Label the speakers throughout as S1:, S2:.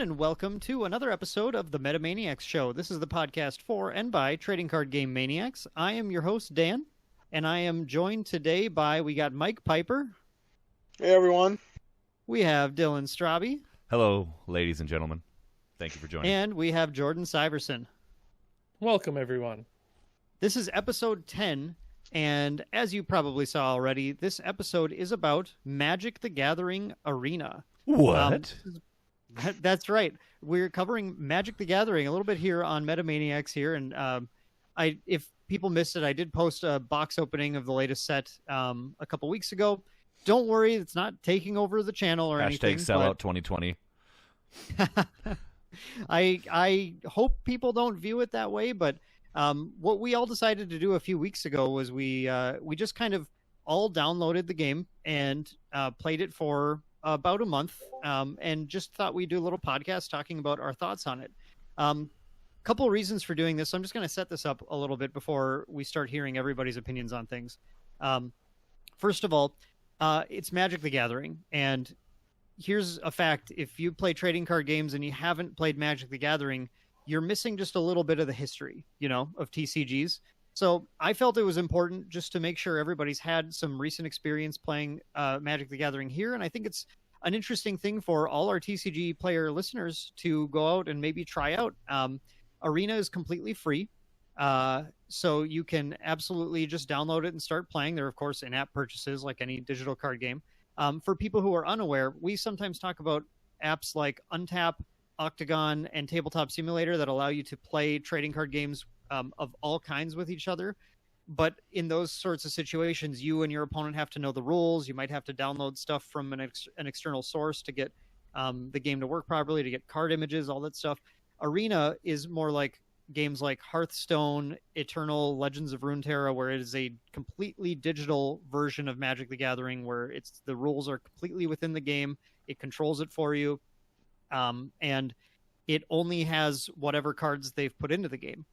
S1: and welcome to another episode of the MetaManiacs Show. This is the podcast for and by trading card game maniacs. I am your host, Dan, and I am joined today by, we got Mike Piper.
S2: Hey, everyone.
S1: We have Dillan Straube.
S3: Hello, ladies and gentlemen. Thank you for joining.
S1: And we have Jordan Syverson.
S4: Welcome, everyone.
S1: This is episode 10, and as you probably saw already, this episode is about Magic the Gathering Arena.
S3: What?
S1: That's right. We're covering Magic the Gathering a little bit here on MetaManiacs here, and if people missed it, I did post a box opening of the latest set a couple weeks ago. Don't worry, it's not taking over the channel or anything.
S3: Sellout 2020.
S1: I hope people don't view it that way, but what we all decided to do a few weeks ago was we just kind of all downloaded the game and played it for about a month, and just thought we'd do a little podcast talking about our thoughts on it. Couple reasons for doing this. I'm just going to set this up a little bit before we start hearing everybody's opinions on things. First of all, it's Magic the Gathering, and here's a fact. If you play trading card games and you haven't played Magic the Gathering, you're missing just a little bit of the history, of TCGs. So I felt it was important just to make sure everybody's had some recent experience playing Magic the Gathering here. And I think it's an interesting thing for all our TCG player listeners to go out and maybe try out. Arena is completely free. So you can absolutely just download it and start playing. There are, of course, in-app purchases like any digital card game. For people who are unaware, we sometimes talk about apps like Untap, Octagon, and Tabletop Simulator that allow you to play trading card games of all kinds with each other. But in those sorts of situations, you and your opponent have to know the rules. You might have to download stuff from an external source to get the game to work properly, to get card images, all that stuff. Arena is more like games like Hearthstone, Eternal, Legends of Runeterra, where it is a completely digital version of Magic the Gathering, where the rules are completely within the game. It controls it for you. And it only has whatever cards they've put into the game.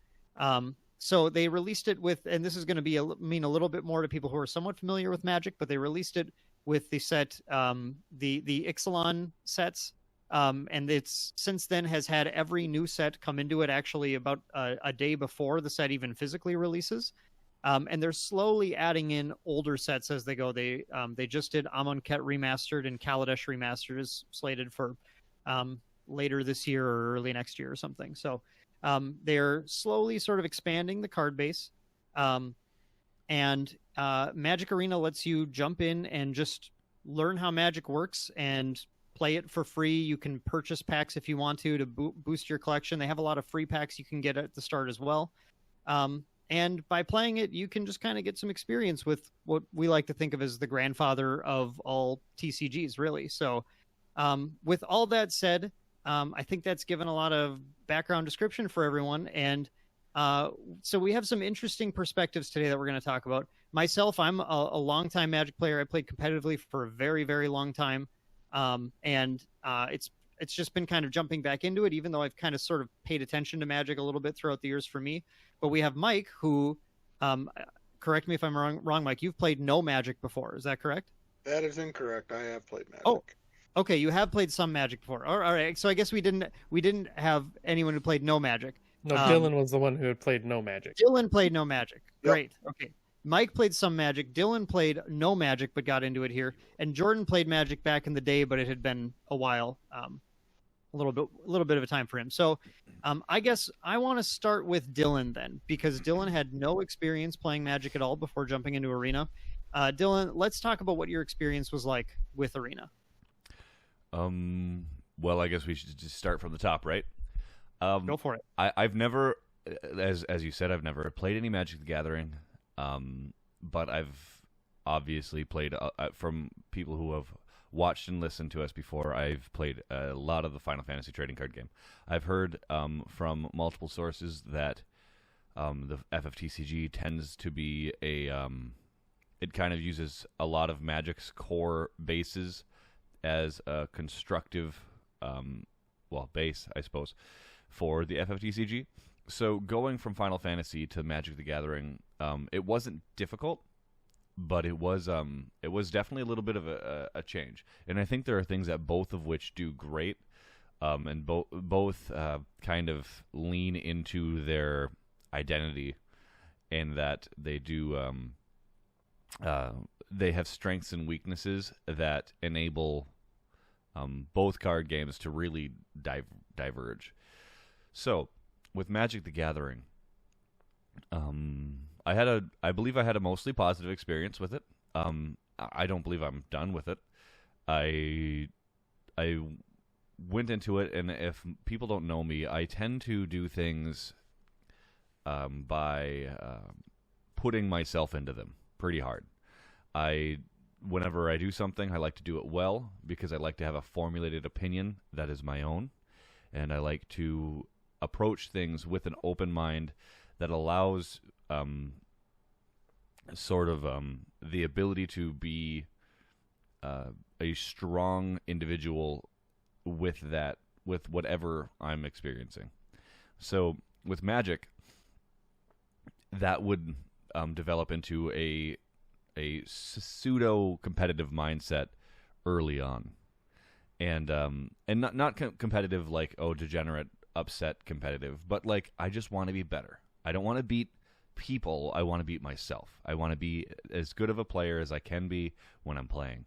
S1: So they released it with, and this is going to mean a little bit more to people who are somewhat familiar with Magic, but they released it with the set, the Ixalan sets. And it's since then has had every new set come into it actually about a day before the set even physically releases. And they're slowly adding in older sets as they go. They just did Amonkhet Remastered, and Kaladesh Remastered is slated for later this year or early next year or something. So they're slowly sort of expanding the card base. And Magic Arena lets you jump in and just learn how Magic works and play it for free. You can purchase packs if you want to boost your collection. They have a lot of free packs you can get at the start as well. And by playing it, you can just kind of get some experience with what we like to think of as the grandfather of all TCGs, really. So with all that said, I think that's given a lot of background description for everyone. And so we have some interesting perspectives today that we're going to talk about. Myself, I'm a longtime Magic player. I played competitively for a very, very long time. And it's just been kind of jumping back into it, even though I've kind of sort of paid attention to Magic a little bit throughout the years for me. But we have Mike, who, correct me if I'm wrong, Mike, you've played no Magic before. Is that correct?
S2: That is incorrect. I have played Magic.
S1: Oh, okay. You have played some Magic before. All right. So I guess we didn't have anyone who played no Magic.
S4: No, Dillan was the one who had played no Magic.
S1: Dylan played no Magic.
S2: Yep.
S1: Great. Okay. Mike played some Magic. Dylan played no Magic, but got into it here. And Jordan played Magic back in the day, but it had been a while, a little bit of a time for him. So, I guess I want to start with Dylan then, because Dylan had no experience playing Magic at all before jumping into Arena. Dylan, let's talk about what your experience was like with Arena.
S3: Well, I guess we should just start from the top, right?
S1: Go for it.
S3: I've never, as you said, I've never played any Magic the Gathering. But I've obviously played from people who have watched and listened to us before. I've played a lot of the Final Fantasy trading card game. I've heard from multiple sources that the FFTCG tends to be it kind of uses a lot of Magic's core bases as a constructive, base, I suppose, for the FFTCG. So going from Final Fantasy to Magic the Gathering, it wasn't difficult, but it was definitely a little bit of a change. And I think there are things that both of which do great. and both kind of lean into their identity, in that they do they have strengths and weaknesses that enable both card games to really diverge. So, with Magic the Gathering, I believe I had a mostly positive experience with it. I don't believe I'm done with it. I went into it, and if people don't know me, I tend to do things by putting myself into them pretty hard. Whenever I do something, I like to do it well, because I like to have a formulated opinion that is my own, and I like to approach things with an open mind that allows the ability to be a strong individual with whatever I'm experiencing. So with Magic, that would develop into a pseudo competitive mindset early on, and not competitive like, oh, degenerate, upset competitive, but like, I just want to be better. I don't want to beat people. I want to beat myself. I want to be as good of a player as I can be when I'm playing.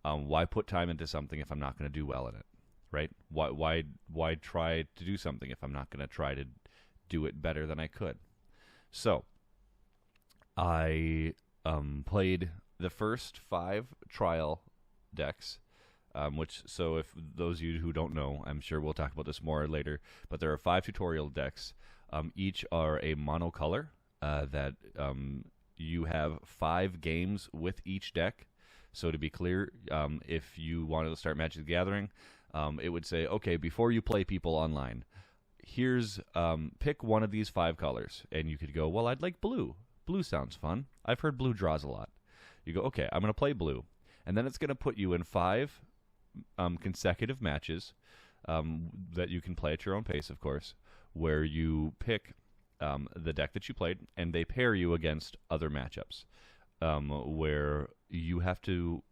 S3: Why put time into something if I'm not going to do well in it, right? Why try to do something if I'm not going to try to do it better than I could? So I played the first 5 trial decks, so if those of you who don't know, I'm sure we'll talk about this more later, but there are 5 tutorial decks. Each are a monocolor, that you have 5 games with each deck. So to be clear, if you wanted to start Magic the Gathering, it would say, okay, before you play people online, here's pick one of these 5 colors, and you could go, well, I'd like blue. Blue sounds fun. I've heard blue draws a lot. You go, okay, I'm going to play blue. And then it's going to put you in 5 consecutive matches that you can play at your own pace, of course, where you pick the deck that you played, and they pair you against other matchups, where you have to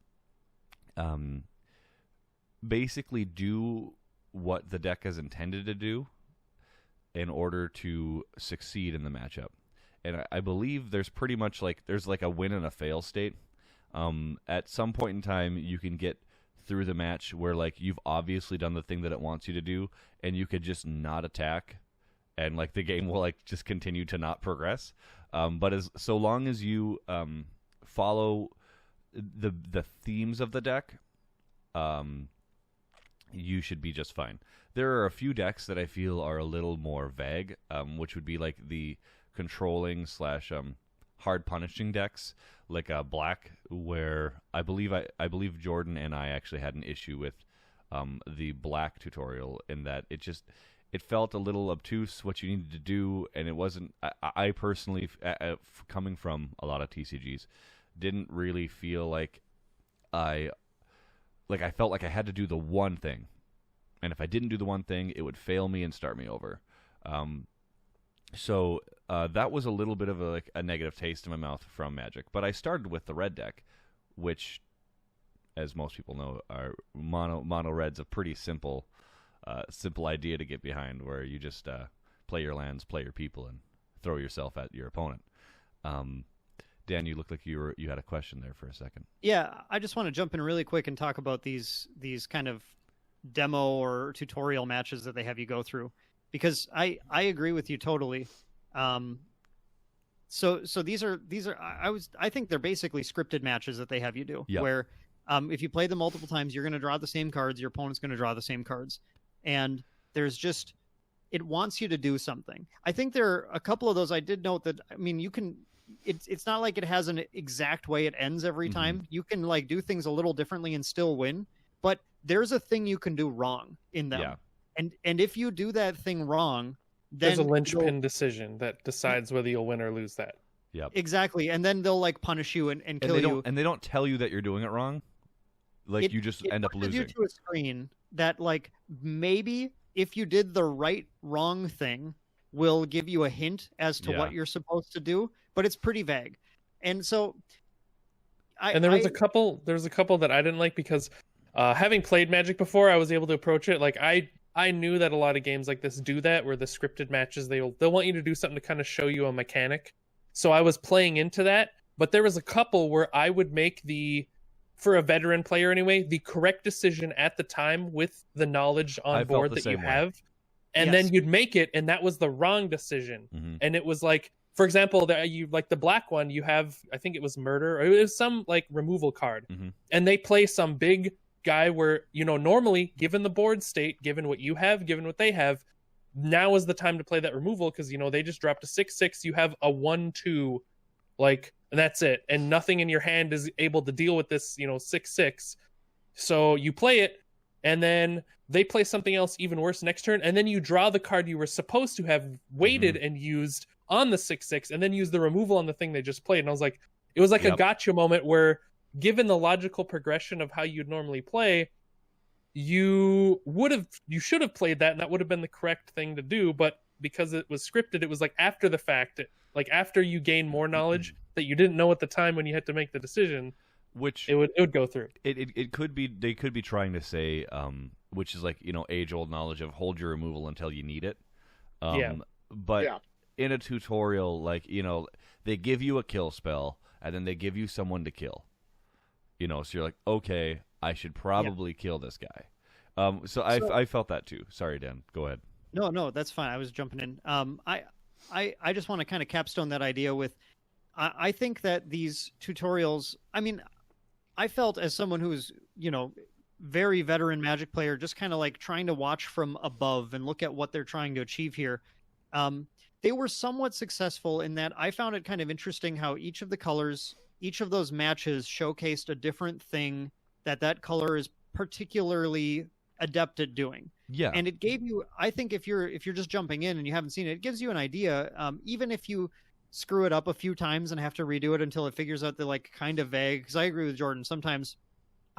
S3: basically do what the deck is intended to do in order to succeed in the matchup. And I believe there's pretty much there's a win and a fail state. At some point in time, you can get through the match where you've obviously done the thing that it wants you to do, and you could just not attack, and the game will just continue to not progress. But so long as you follow the themes of the deck, you should be just fine. There are a few decks that I feel are a little more vague, which would be the controlling / hard punishing decks, like black, where I believe Jordan and I actually had an issue with the black tutorial, in that it felt a little obtuse what you needed to do, and it wasn't. I personally, coming from a lot of TCGs, didn't really feel like I felt like I had to do the one thing, and if I didn't do the one thing, it would fail me and start me over. So that was a little bit of a negative taste in my mouth from Magic. But I started with the red deck, which, as most people know, are mono red's a pretty simple idea to get behind, where you just play your lands, play your people, and throw yourself at your opponent. Dan, you looked like you had a question there for a second.
S1: Yeah, I just want to jump in really quick and talk about these kind of demo or tutorial matches that they have you go through, because I agree with you totally. So these are I think they're basically scripted matches that they have you do,
S3: yep.
S1: Where if you play them multiple times, you're going to draw the same cards, your opponent's going to draw the same cards, and it wants you to do something. I think there are a couple of those. I did note that, I mean, you can. It's not like it has an exact way it ends every time. You can do things a little differently and still win, but there's a thing you can do wrong in them.
S3: Yeah.
S1: And if you do that thing wrong, then
S4: there's a linchpin decision that decides whether you'll win or lose that.
S3: Yep.
S1: Exactly. And then they'll punish you and kill you.
S3: And they don't tell you that you're doing it wrong. You just end up losing.
S1: You to a screen that maybe if you did the wrong thing, will give you a hint as to what you're supposed to do, but it's pretty vague. And so
S4: there was a couple that I didn't like, because having played Magic before, I was able to approach it. I I knew that a lot of games like this do that, where the scripted matches, they'll want you to do something to kind of show you a mechanic. So I was playing into that, but there was a couple where I would make for a veteran player anyway, the correct decision at the time with the knowledge on board that you have. And then you'd make it, and that was the wrong decision. And it was like, for example, the black one, you have, I think it was murder, or it was some like removal card. And they play some big guy where, normally, given the board state, given what you have, given what they have, now is the time to play that removal, because they just dropped a 6/6, you have a 1/2, like, and that's it, and nothing in your hand is able to deal with this 6/6. So you play it, and then they play something else even worse next turn, and then you draw the card you were supposed to have waited and used on the 6/6, and then use the removal on the thing they just played. And I was like, it was like a gotcha moment where, given the logical progression of how you'd normally play, you should have played that, and that would have been the correct thing to do. But because it was scripted, it was like after the fact, like after you gain more knowledge that you didn't know at the time when you had to make the decision,
S3: which
S4: it would go through.
S3: It could be, they could be trying to say, which is like, age old knowledge of hold your removal until you need it. But in a tutorial, like, they give you a kill spell, and then they give you someone to kill. So you're like, okay, I should probably kill this guy. So I felt that too. Sorry, Dan. Go ahead.
S1: No, that's fine. I was jumping in. I just want to kind of capstone that idea with, I think that these tutorials, I mean, I felt as someone who's, very veteran Magic player, just kind of like trying to watch from above and look at what they're trying to achieve here. They were somewhat successful in that I found it kind of interesting how each of the colors, each of those matches showcased a different thing that color is particularly adept at doing.
S3: Yeah.
S1: And it gave you, I think if you're just jumping in and you haven't seen it, it gives you an idea, even if you screw it up a few times and have to redo it until it figures out the like kind of vague, because I agree with Jordan. Sometimes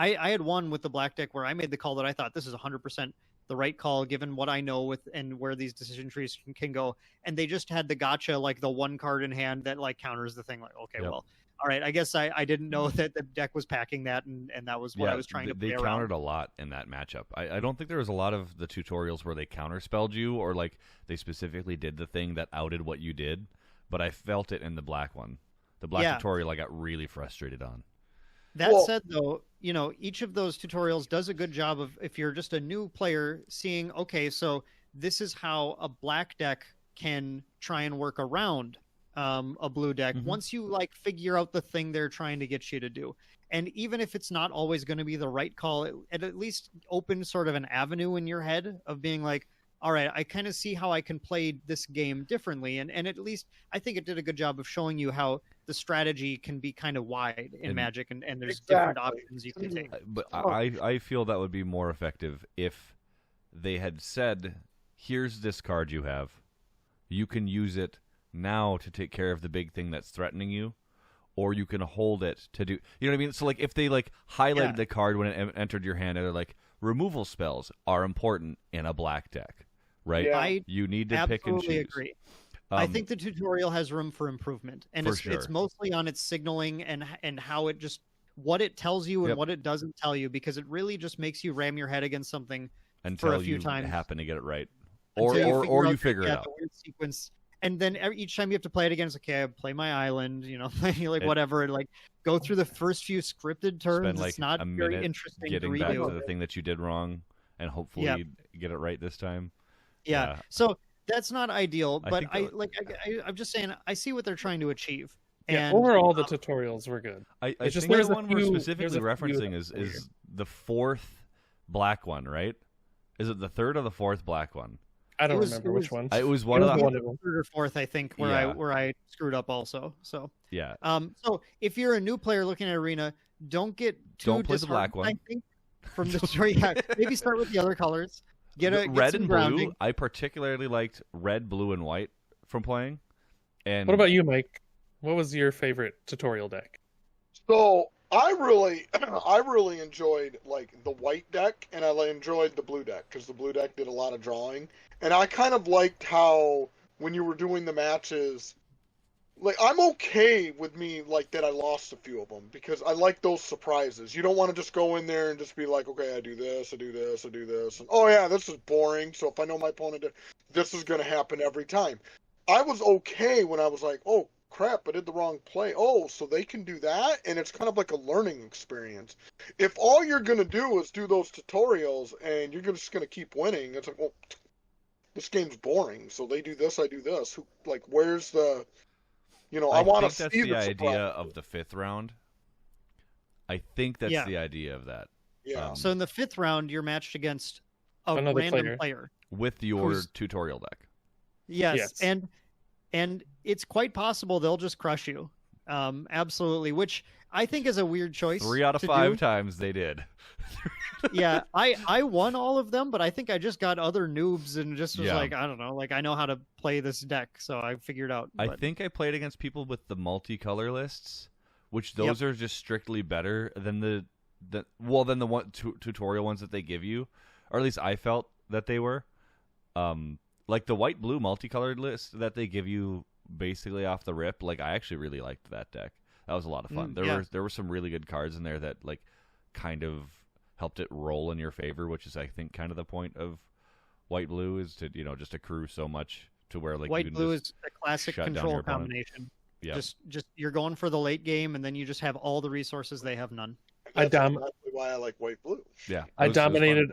S1: I had one with the black deck where I made the call that I thought this is 100% the right call given what I know with and where these decision trees can go. And they just had the gotcha, like the one card in hand that like counters the thing. Like, okay, well, all right, I guess I didn't know that the deck was packing that, and that was what I was trying to play around.
S3: They countered a lot in that matchup. I don't think there was a lot of the tutorials where they counterspelled you, or like they specifically did the thing that outed what you did, but I felt it in the black one. The black tutorial I got really frustrated on.
S1: That said, though, each of those tutorials does a good job of, if you're just a new player, seeing, okay, so this is how a black deck can try and work around a blue deck once you like figure out the thing they're trying to get you to do. And even if it's not always going to be the right call, it at least opens sort of an avenue in your head of being like, all right, I kind of see how I can play this game differently. And at least I think it did a good job of showing you how the strategy can be kind of wide in Magic, and there's different options you can take.
S3: But I feel that would be more effective if they had said, here's this card you have. You can use it now to take care of the big thing that's threatening you, or you can hold it to do, you know what I mean? So like if they like highlighted the card when it entered your hand, and they're like, removal spells are important in a black deck, right? You need to pick and choose.
S1: Absolutely agree. I think the tutorial has room for improvement, and it's mostly on its signaling and how it just, what it tells you and what it doesn't tell you, because it really just makes you ram your head against something for a few times.
S3: Happen to get it right, or you figure it out. The weird sequence.
S1: And then each time you have to play it again, it's okay, I play my island, like whatever, and like go through the first few scripted turns.
S3: Spend like
S1: it's not
S3: a
S1: very
S3: minute
S1: interesting
S3: getting
S1: to
S3: back
S1: redo.
S3: to the thing that you did wrong, and hopefully get it right this time.
S1: Yeah. So that's not ideal, but I'm just saying I see what they're trying to achieve.
S4: Yeah, overall the tutorials were good.
S3: I think the one we're specifically referencing is the fourth black one, right? Is it the third or the fourth black one?
S4: I don't remember which one.
S3: It was one of the
S1: third or fourth, I think, where I screwed up also. So
S3: yeah.
S1: So if you're a new player looking at Arena, don't get too
S3: play the black one.
S1: I think from the story. Maybe start with the other colors. Get
S3: red
S1: some
S3: and
S1: grounding.
S3: blue. I particularly liked red, blue, and white from playing. And
S4: what about you, Mike? What was your favorite tutorial deck?
S2: So I really enjoyed like the white deck, and I enjoyed the blue deck because the blue deck did a lot of drawing. And I kind of liked how when you were doing the matches, like I'm okay with me like that I lost a few of them because I like those surprises. You don't want to just go in there and just be like, okay, I do this, I do this, I do this, and oh yeah, this is boring. So if I know my opponent, this is going to happen every time. I was okay when I was like, oh crap, I did the wrong play. Oh, so they can do that, and it's kind of like a learning experience. If all you're going to do is do those tutorials and you're just going to keep winning, it's like, well, this game's boring. So they do this, I do this. Who like, where's the I want to see
S3: that's the idea of the 5th round. I think that's the idea of that.
S2: Yeah.
S1: So in the 5th round, you're matched against another random player
S3: with your tutorial deck.
S1: Yes, and it's quite possible they'll just crush you. Absolutely, which I think is a weird choice.
S3: 3 out of 5 times they did.
S1: Yeah, I won all of them, but I think I just got other noobs and just was like, I don't know, like I know how to play this deck, so I figured out.
S3: I think I played against people with the multicolor lists, which those are just strictly better than the one tutorial ones that they give you, or at least I felt that they were. Like the white-blue multicolored list that they give you basically off the rip. Like I actually really liked that deck. That was a lot of fun. There were some really good cards in there that like kind of helped it roll in your favor, which is I think kind of the point of white blue is to just accrue so much to where like
S1: white blue is a classic control combination. Yeah, just you're going for the late game, and then you just have all the resources they have none.
S2: That's exactly why I like white blue.
S3: Yeah,
S4: I dominated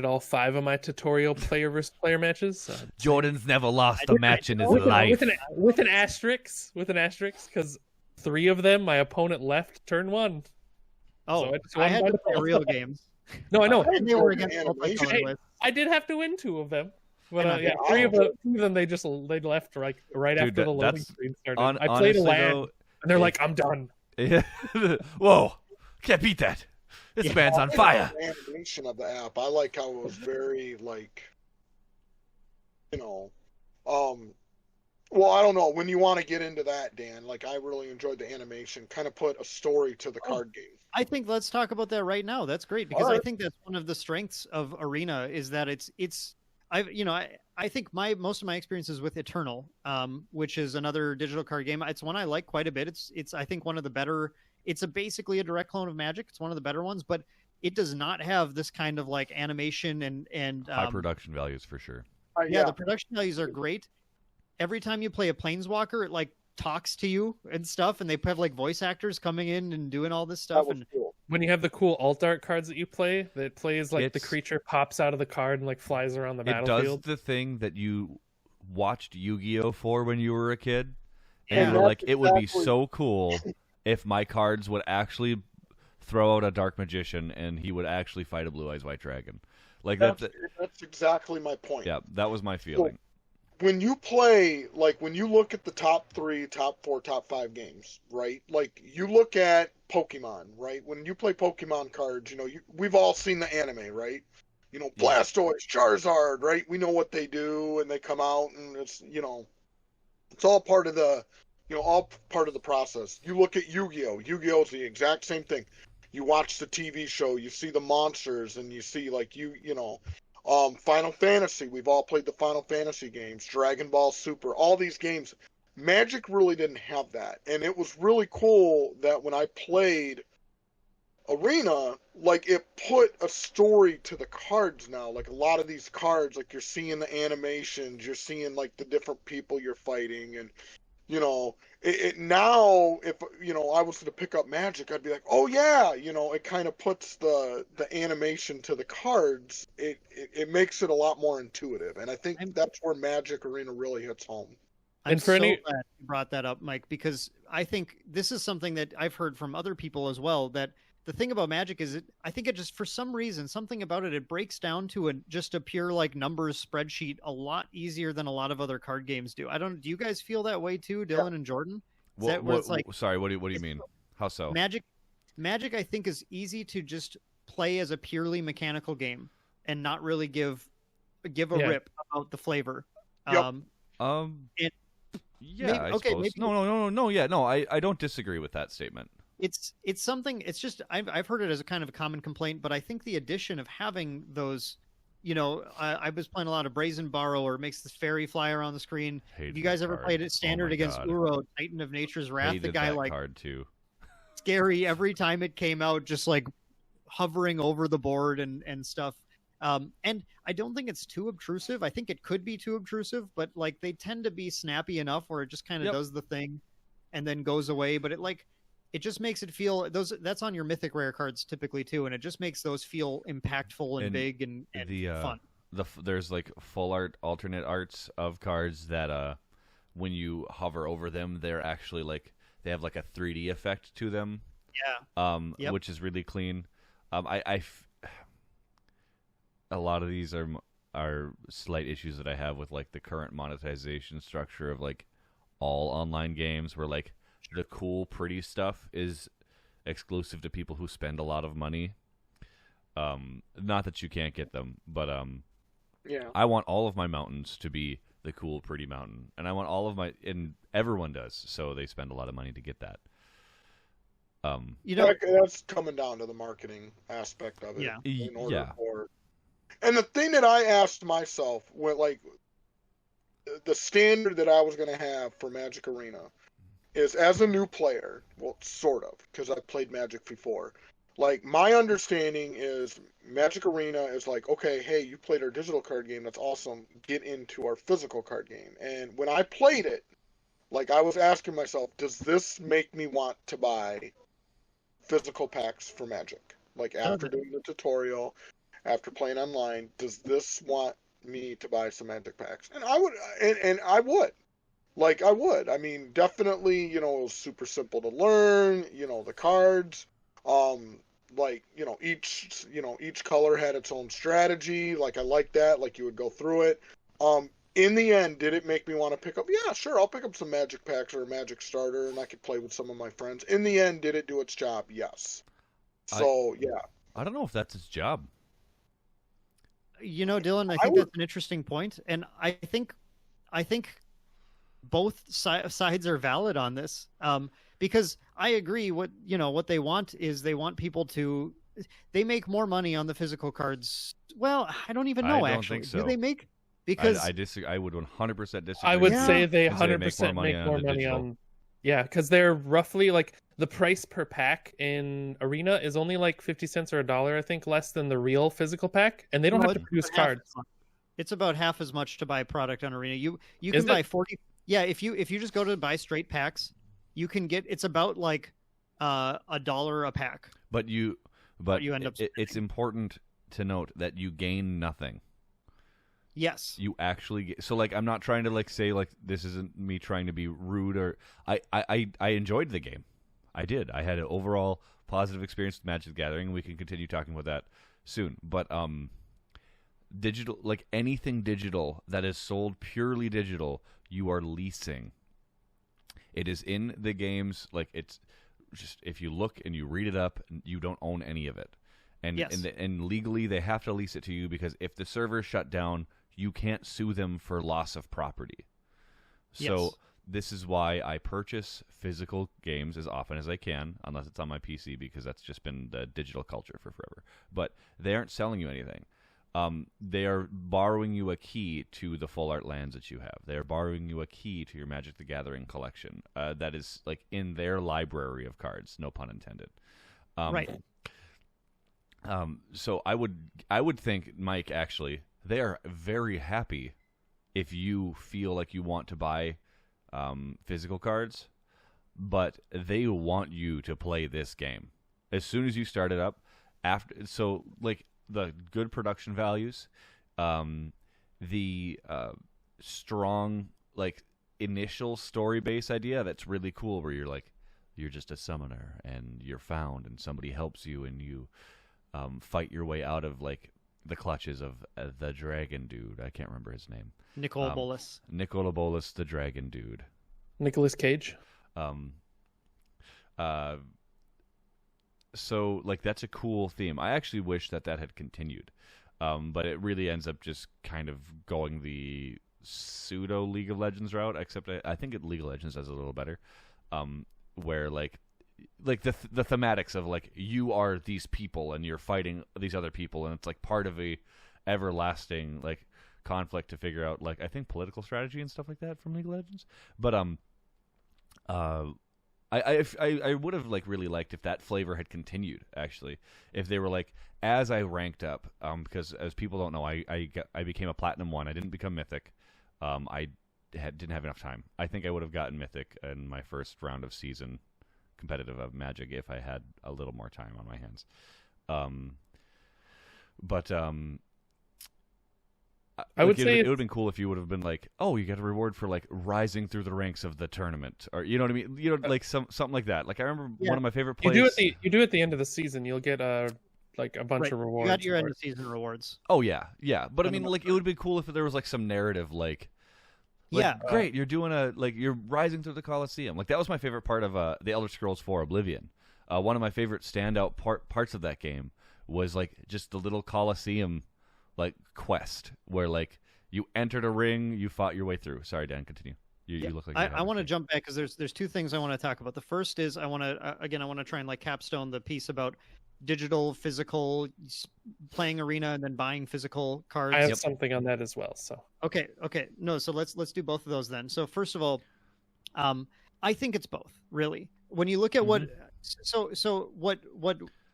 S4: all 5 of my tutorial player versus player matches.
S3: Jordan's never lost a match in his life.
S4: With an asterisk, because 3 of them my opponent left turn 1.
S1: Oh, so I had to play real games.
S4: No, I know.
S1: They were against multicolor.
S4: I did have to win 2 of them. But 3 of them they left right after the loading screen started. I played a land, and they're like, I'm done.
S3: Whoa, can't beat that. This man's on fire.
S2: The animation of the app, I like how it was very well, I don't know. When you want to get into that, Dan, like I really enjoyed the animation. Kind of put a story to the card game.
S1: I think let's talk about that right now. That's great because I think that's one of the strengths of Arena is that I think most of my experiences with Eternal, which is another digital card game, it's one I like quite a bit. It's I think one of the better. It's basically a direct clone of Magic. It's one of the better ones, but it does not have this kind of like animation and
S3: high production values for sure.
S1: The production values are great. Every time you play a Planeswalker, it like talks to you and stuff, and they have like voice actors coming in and doing all this stuff. And
S2: cool.
S4: When you have the cool alt art cards that you play, that plays like the creature pops out of the card and like flies around the battlefield.
S3: It does the thing that you watched Yu-Gi-Oh for when you were a kid, and you're like, it would be so cool if my cards would actually throw out a Dark Magician and he would actually fight a Blue Eyes White Dragon. Like that's
S2: exactly my point.
S3: Yeah, that was my feeling.
S2: When you play, like when you look at the top 3, top 4, top 5 games, right? Like you look at Pokemon, right? When you play Pokemon cards, we've all seen the anime, right? Blastoise, Charizard, right? We know what they do, and they come out, and it's all part of the, all part of the process. You look at Yu-Gi-Oh. Yu-Gi-Oh is the exact same thing. You watch the TV show, you see the monsters, and you see like Final Fantasy. We've all played the Final Fantasy games, Dragon Ball Super, all these games. Magic really didn't have that, and it was really cool that when I played Arena, like it put a story to the cards now. Like a lot of these cards, like you're seeing the animations, you're seeing like the different people you're fighting, and now if I was to pick up Magic, I'd be like, oh yeah, it kind of puts the animation to the cards. It makes it a lot more intuitive, and I think that's where Magic Arena really hits home.
S1: I'm so glad you brought that up, Mike, because I think this is something that I've heard from other people as well, that the thing about Magic is I think it just, for some reason, something about it breaks down to just a pure like numbers spreadsheet a lot easier than a lot of other card games do. Do you guys feel that way too, Dylan and Jordan?
S3: Sorry, what do you mean? How so?
S1: Magic, I think, is easy to just play as a purely mechanical game and not really give a rip about the flavor.
S2: Yep.
S3: Yeah, I suppose. Maybe. No. Yeah, no. I don't disagree with that statement.
S1: It's something. It's just I've heard it as a kind of a common complaint, but I think the addition of having those I was playing a lot of Brazen Borrower. It makes this fairy fly around the screen.
S3: Hated
S1: Have you guys
S3: that
S1: ever
S3: card.
S1: played it standard
S3: Oh my
S1: against
S3: God.
S1: Uro, Titan of Nature's Wrath?
S3: Hated
S1: the guy
S3: that card too.
S1: scary every time it came out, just like hovering over the board and stuff. And I don't think it's too obtrusive. I think it could be too obtrusive, but like they tend to be snappy enough where it just kind of does the thing and then goes away. But it just makes it feel that's on your mythic rare cards typically too, and it just makes those feel impactful and big and fun.
S3: There's like full art alternate arts of cards that when you hover over them, they're actually like they have like a 3D effect to them.
S1: Yeah.
S3: Which is really clean. A lot of these are slight issues that I have with like the current monetization structure of like all online games, where like the cool, pretty stuff is exclusive to people who spend a lot of money. Not that you can't get them, but I want all of my mountains to be the cool, pretty mountain, and I want all of and everyone does, so they spend a lot of money to get that.
S2: That's coming down to the marketing aspect of it.
S1: Yeah.
S2: In order for, and the thing that I asked myself, like the standard that I was going to have for Magic Arena, is as a new player, well, sort of, because I've played Magic before. Like, my understanding is Magic Arena is like, okay, hey, you played our digital card game, that's awesome, get into our physical card game. And when I played it, like, I was asking myself, does this make me want to buy physical packs for Magic? Like, after doing the tutorial, after playing online, does this want me to buy some Magic packs? And I would, and I would. Like, I would. I mean, definitely, it was super simple to learn, the cards, like, each color had its own strategy. Like, I like that. Like, you would go through it. In the end, did it make me want to pick up? Yeah, sure, I'll pick up some Magic packs or a Magic starter, and I could play with some of my friends. In the end, did it do its job? Yes. So, yeah.
S3: I don't know if that's its job.
S1: Dylan, I think that's an interesting point, and I think both sides are valid on this, because I agree. What they want is they want people to. They make more money on the physical cards. Well, I don't even know.
S3: I don't
S1: actually,
S3: think so.
S1: Do they make? Because
S3: I disagree. I would 100% disagree.
S4: I would say they
S3: I'd say
S4: 100% make more money on. Yeah, because they're roughly like the price per pack in Arena is only like 50 cents or $1, I think, less than the real physical pack, and they don't have to produce cards.
S1: It's about half as much to buy product on Arena. You can buy 40. Yeah, if you just go to buy straight packs, you can get. It's about like $1 a pack. But you end up.
S3: It's important to note that you gain nothing.
S1: Yes.
S3: You actually get, so like I'm not trying to like say like this isn't me trying to be rude, or I enjoyed the game. I did. I had an overall positive experience with Magic the Gathering. We can continue talking about that soon. But digital, like anything digital that is sold purely digital, you are leasing. It is in the games, like it's just if you look and you read it up, you don't own any of it. And
S1: yes.
S3: and legally they have to lease it to you, because if the server shut down, you can't sue them for loss of property. So
S1: yes.
S3: This is why I purchase physical games as often as I can, unless it's on my PC, because that's just been the digital culture for forever. But they aren't selling you anything. They are borrowing you a key to the full art lands that you have. They are borrowing you a key to your Magic the Gathering collection that is like in their library of cards, no pun intended.
S1: Right.
S3: So I would think, Mike, actually, they are very happy if you feel like you want to buy physical cards, but they want you to play this game as soon as you start it up. So like the good production values, the strong like initial story base idea that's really cool, where you're just a summoner and you're found and somebody helps you and you fight your way out of like the clutches of the dragon dude. I can't remember his name.
S1: Nicola Bolas.
S3: Nicola Bolas, the dragon dude.
S4: Nicolas Cage.
S3: So like that's a cool theme. I actually wish that had continued, but it really ends up just kind of going the pseudo League of Legends route. Except I think League of Legends does a little better, where like the thematics of like you are these people and you're fighting these other people, and it's like part of a everlasting like conflict to figure out, like, I think political strategy and stuff like that from League of Legends. But I would have like really liked if that flavor had continued, actually, if they were like, as I ranked up, because as people don't know, I became a Platinum 1. I didn't become Mythic. I didn't have enough time. I think I would have gotten Mythic in my first round of season competitive of Magic if I had a little more time on my hands. I would say it would have been cool if you would have been like, oh, you get a reward for like rising through the ranks of the tournament, or you know what I mean, like something like that. Like I remember one of my favorite plays.
S4: You do at the end of the season, you'll get like a bunch of rewards.
S1: You got your end of season rewards.
S3: Oh yeah, but I mean, like it would be cool if there was like some narrative, like great, you're doing you're rising through the Colosseum. Like that was my favorite part of the Elder Scrolls 4 Oblivion. One of my favorite standout parts of that game was like just the little Colosseum like quest where like you entered a ring, you fought your way through. Sorry, Dan, continue. You look like
S1: I want to jump back because there's two things I want to talk about. The first is I want to try and like capstone the piece about digital, physical, playing Arena and then buying physical cards.
S4: I have something on that as well. So
S1: okay, no, so let's do both of those then. So first of all, I think it's both, really. When you look at what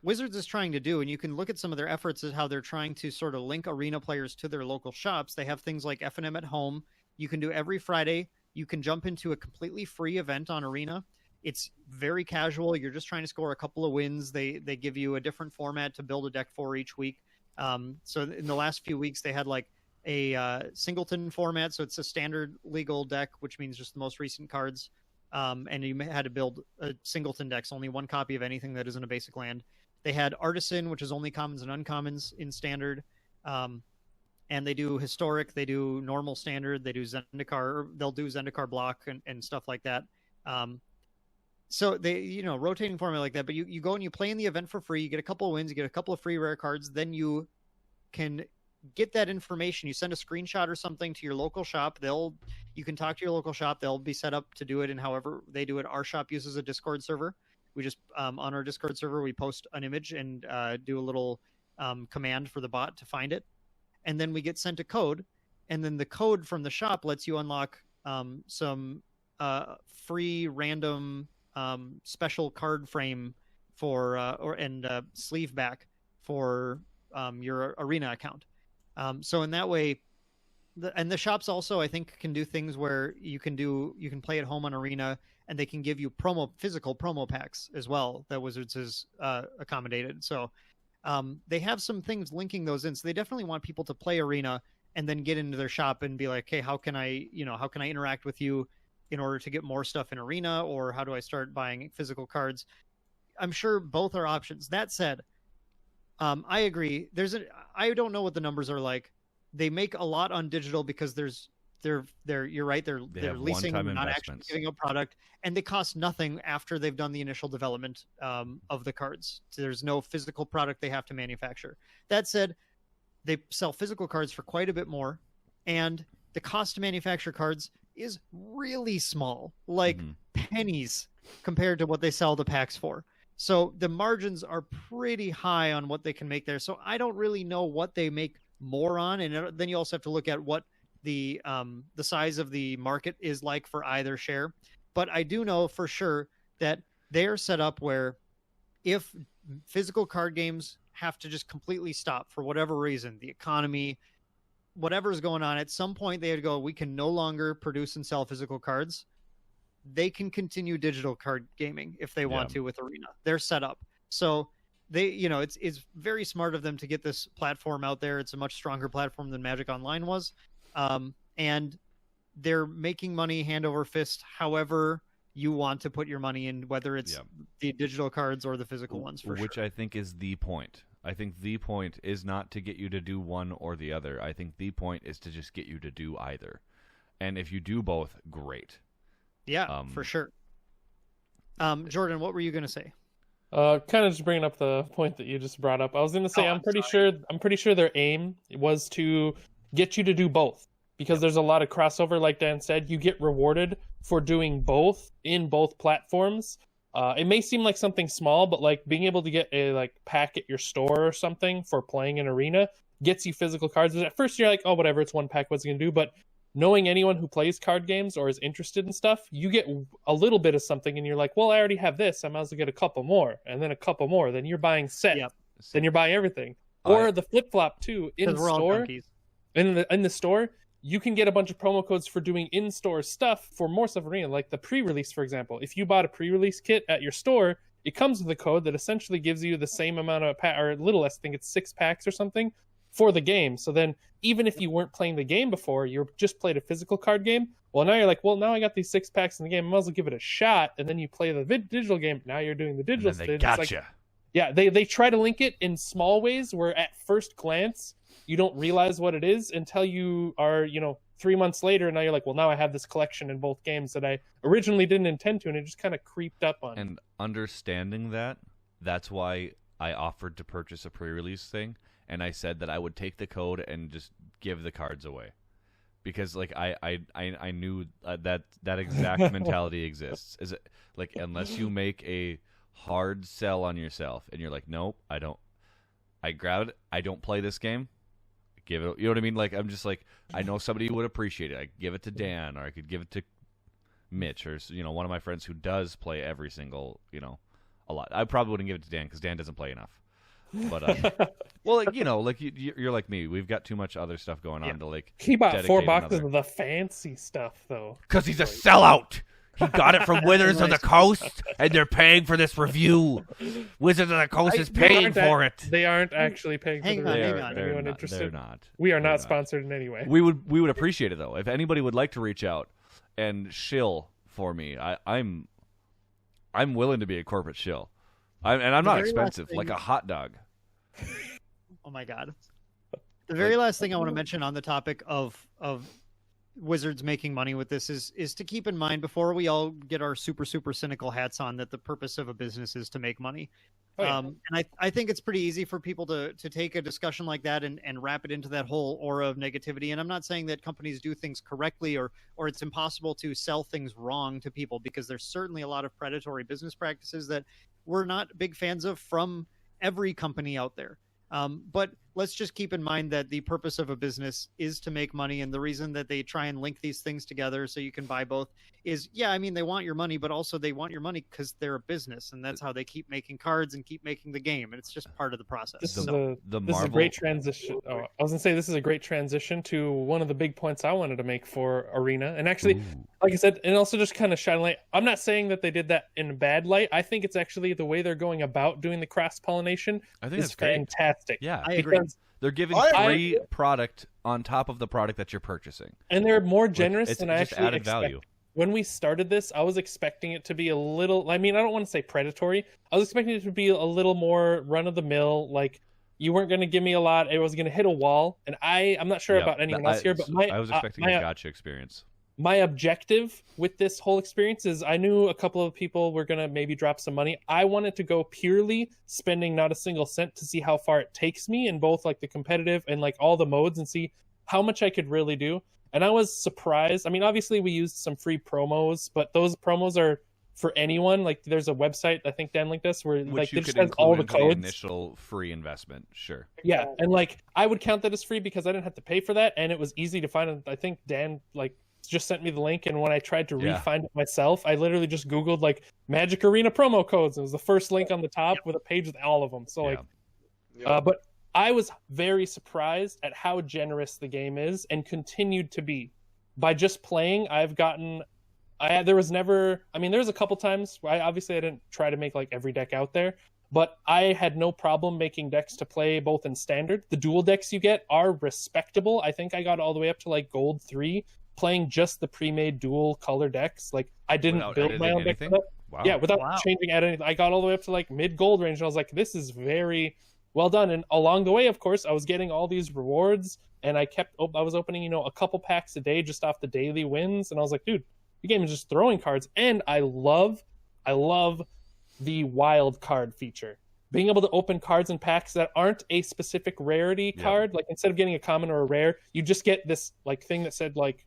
S1: Wizards is trying to do, and you can look at some of their efforts as how they're trying to sort of link Arena players to their local shops. They have things like F&M at Home. You can do every Friday. You can jump into a completely free event on Arena. It's very casual. You're just trying to score a couple of wins. They give you a different format to build a deck for each week. So in the last few weeks, they had like a singleton format. So it's a standard legal deck, which means just the most recent cards. And you had to build a singleton deck, so only one copy of anything that isn't a basic land. They had Artisan, which is only commons and uncommons in standard. And they do historic, they do normal standard, they do Zendikar, they'll do Zendikar block and stuff like that. So they, rotating format like that, but you go and you play in the event for free, you get a couple of wins, you get a couple of free rare cards, then you can get that information. You send a screenshot or something to your local shop. You can talk to your local shop. They'll be set up to do it in however they do it. Our shop uses a Discord server. We just, on our Discord server, we post an image and do a little command for the bot to find it. And then we get sent a code. And then the code from the shop lets you unlock some free random special card frame and sleeve back for your Arena account. So in that way, the shops also, I think, can do things where you can play at home on Arena, and they can give you physical promo packs as well that Wizards has accommodated. So they have some things linking those in. So they definitely want people to play Arena and then get into their shop and be like, hey, how can I interact with you in order to get more stuff in Arena, or how do I start buying physical cards? I'm sure both are options. That said, I agree. I don't know what the numbers are like. They make a lot on digital because you're right. They're leasing, not actually giving up product, and they cost nothing after they've done the initial development of the cards. So there's no physical product they have to manufacture. That said, they sell physical cards for quite a bit more, and the cost to manufacture cards is really small, like pennies compared to what they sell the packs for. So the margins are pretty high on what they can make there. So I don't really know what they make more on, and then you also have to look at what the size of the market is like for either share. But I do know for sure that they are set up where if physical card games have to just completely stop for whatever reason, the economy, whatever is going on, at some point they would go, we can no longer produce and sell physical cards. They can continue digital card gaming if they want to with Arena. They're set up. So they, it's very smart of them to get this platform out there. It's a much stronger platform than Magic Online was. And they're making money hand over fist however you want to put your money in, whether it's the digital cards or the physical ones,
S3: Which I think is the point. I think the point is not to get you to do one or the other. I think the point is to just get you to do either. And if you do both, great.
S1: Yeah, for sure. Jordan, what were you going to say?
S4: Kind of just bringing up the point that you just brought up. I was going to say I'm pretty sure their aim was to get you to do both, because there's a lot of crossover. Like Dan said, you get rewarded for doing both in both platforms. It may seem like something small, but like being able to get a pack at your store or something for playing in Arena gets you physical cards. At first you're like, oh, whatever, it's one pack, what's it gonna do? But knowing anyone who plays card games or is interested in stuff, you get a little bit of something and you're like, well, I already have this, I might as well get a couple more, and then a couple more, then you're buying set.
S1: Yep.
S4: Then you're buying everything. Or the flip-flop too, in store. In the store, you can get a bunch of promo codes for doing in-store stuff for more stuff Arena, like the pre-release, for example. If you bought a pre-release kit at your store, it comes with a code that essentially gives you the same amount of or a little less, I think it's 6 packs or something, for the game. So then even if you weren't playing the game before, you just played a physical card game, well, now you're like, well, now I got these 6 packs in the game, I might as well give it a shot. And then you play the digital game, now you're doing the digital
S3: stuff. They gotcha.
S4: Yeah, they try to link it in small ways where at first glance you don't realize what it is until you are, 3 months later, and now you're like, well, now I have this collection in both games that I originally didn't intend to, and it just kind of creeped up on.
S3: And understanding that's why I offered to purchase a pre-release thing, and I said that I would take the code and just give the cards away. Because like I knew that exact mentality exists. Is it like, unless you make a hard sell on yourself and you're like, nope, I grab it, I don't play this game, give it, you know what I mean? Like, I'm just like, I know somebody who would appreciate it, I could give it to Dan, or I could give it to Mitch, or one of my friends who does play every single, a lot. I probably wouldn't give it to Dan because Dan doesn't play enough. But well, like, you're like me, we've got too much other stuff going on to like.
S4: He bought 4 boxes of the fancy stuff though,
S3: because he's a sellout. He got it from Wizards of the Coast, and they're paying for this review. Wizards of the Coast is paying for it.
S4: They aren't actually paying for the review.
S1: Hang on.
S4: Anyone interested?
S3: They're not.
S4: We are not sponsored in any way.
S3: We would appreciate it though. If anybody would like to reach out and shill for me, I'm willing to be a corporate shill. I'm not expensive, like a hot dog.
S1: Oh my god! The very last thing I want to mention on the topic of Wizards making money with this is to keep in mind, before we all get our super cynical hats on, that the purpose of a business is to make money. And I think it's pretty easy for people to take a discussion like that and wrap it into that whole aura of negativity. And I'm not saying that companies do things correctly or it's impossible to sell things wrong to people, because there's certainly a lot of predatory business practices that we're not big fans of from every company out there. But let's just keep in mind that the purpose of a business is to make money, and the reason that they try and link these things together so you can buy both is, they want your money, but also they want your money because they're a business, and that's how they keep making cards and keep making the game, and it's just part of the process.
S4: This is a great transition. Oh, I was gonna say this is a great transition to one of the big points I wanted to make for Arena, and actually, like I said, and also just kind of shine light. I'm not saying that they did that in a bad light. I think it's actually the way they're going about doing the cross pollination.
S3: I think
S4: is fantastic.
S3: Yeah,
S1: I agree.
S3: They're giving free product on top of the product that you're purchasing,
S4: and they're more generous than I
S3: just
S4: actually
S3: added
S4: expected.
S3: value.
S4: When we started this, I was expecting it to be a little, I don't want to say predatory. I was expecting it to be a little more run-of-the-mill, like you weren't going to give me a lot. It was going to hit a wall. And I'm not sure about anyone else here, but
S3: I was expecting a gotcha experience.
S4: My objective with this whole experience is, I knew a couple of people were going to maybe drop some money. I wanted to go purely spending not a single cent to see how far it takes me in both like the competitive and like all the modes, and see how much I could really do. And I was surprised. Obviously we used some free promos, but those promos are for anyone. Like, there's a website, I think Dan linked us, where
S3: which
S4: like just has all the codes.
S3: The initial free investment, sure.
S4: Yeah, and like I would count that as free because I didn't have to pay for that, and it was easy to find. I think Dan just sent me the link, and when I tried to re-find it myself, I literally just Googled like Magic Arena promo codes. It was the first link on the top with a page with all of them. So but I was very surprised at how generous the game is, and continued to be. By just playing, I've gotten... there was a couple times where I didn't try to make like every deck out there, but I had no problem making decks to play both in standard. The dual decks you get are respectable. I think I got all the way up to like Gold 3, playing just the pre-made dual color decks. Like, I didn't build my own deck.
S3: Wow.
S4: Yeah, without changing at anything. I got all the way up to like mid-gold range, and I was like, this is very well done. And along the way, of course, I was getting all these rewards, and I was opening, a couple packs a day just off the daily wins, and I was like, dude, the game is just throwing cards. And I love the wild card feature. Being able to open cards and packs that aren't a specific rarity card. Like, instead of getting a common or a rare, you just get this like thing that said like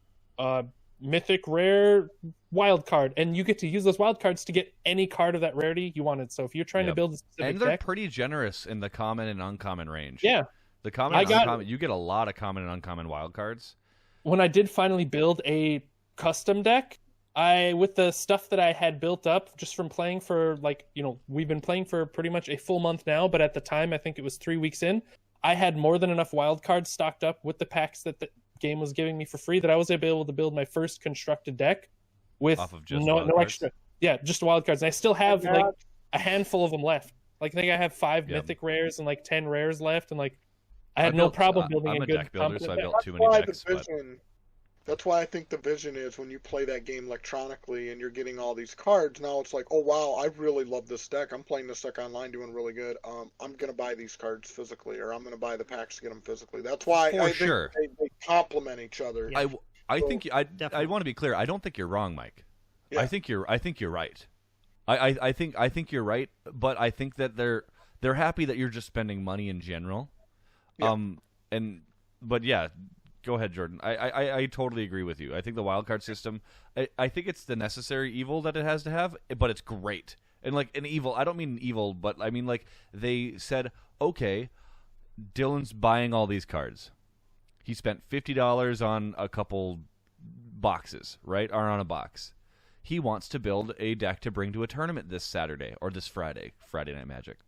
S4: mythic rare wild card, and you get to use those wild cards to get any card of that rarity you wanted. So if you're trying to build a specific
S3: and they're
S4: deck,
S3: pretty generous in the common and uncommon range.
S4: Yeah.
S3: The common and uncommon, you get a lot of common and uncommon wild cards.
S4: When I did finally build a custom deck, with the stuff that I had built up just from playing for we've been playing for pretty much a full month now, but at the time I think it was 3 weeks in, I had more than enough wild cards stocked up with the packs that the game was giving me for free that I was able to build my first constructed deck with
S3: Off of just
S4: no
S3: wild cards?
S4: extra. Yeah, just wild cards. And I still have like a handful of them left. Like I think I have 5 mythic rares and like 10 rares left, and like I had no problem building
S3: I'm
S4: a
S3: a
S4: good
S3: deck builder, so I built too
S2: That's
S3: many
S2: why
S3: decks.
S2: That's why I think the vision is when you play that game electronically and you're getting all these cards, now it's like, oh wow, I really love this deck. I'm playing this deck online doing really good. I'm going to buy these cards physically, or I'm going to buy the packs to get them physically. That's why I think they complement each other.
S3: Yeah. I think I want to be clear. I don't think you're wrong, Mike. Yeah. I think you're right. I think you're right, but I think that they're happy that you're just spending money in general.
S2: Yeah.
S3: But yeah, go ahead, Jordan. I totally agree with you. I think the wildcard system, I think it's the necessary evil that it has to have, but it's great. And like an evil, I don't mean evil, but I mean like they said, okay, Dillan's buying all these cards. He spent $50 on a couple boxes, right? Or on a box. He wants to build a deck to bring to a tournament this Saturday or this Friday Night Magic.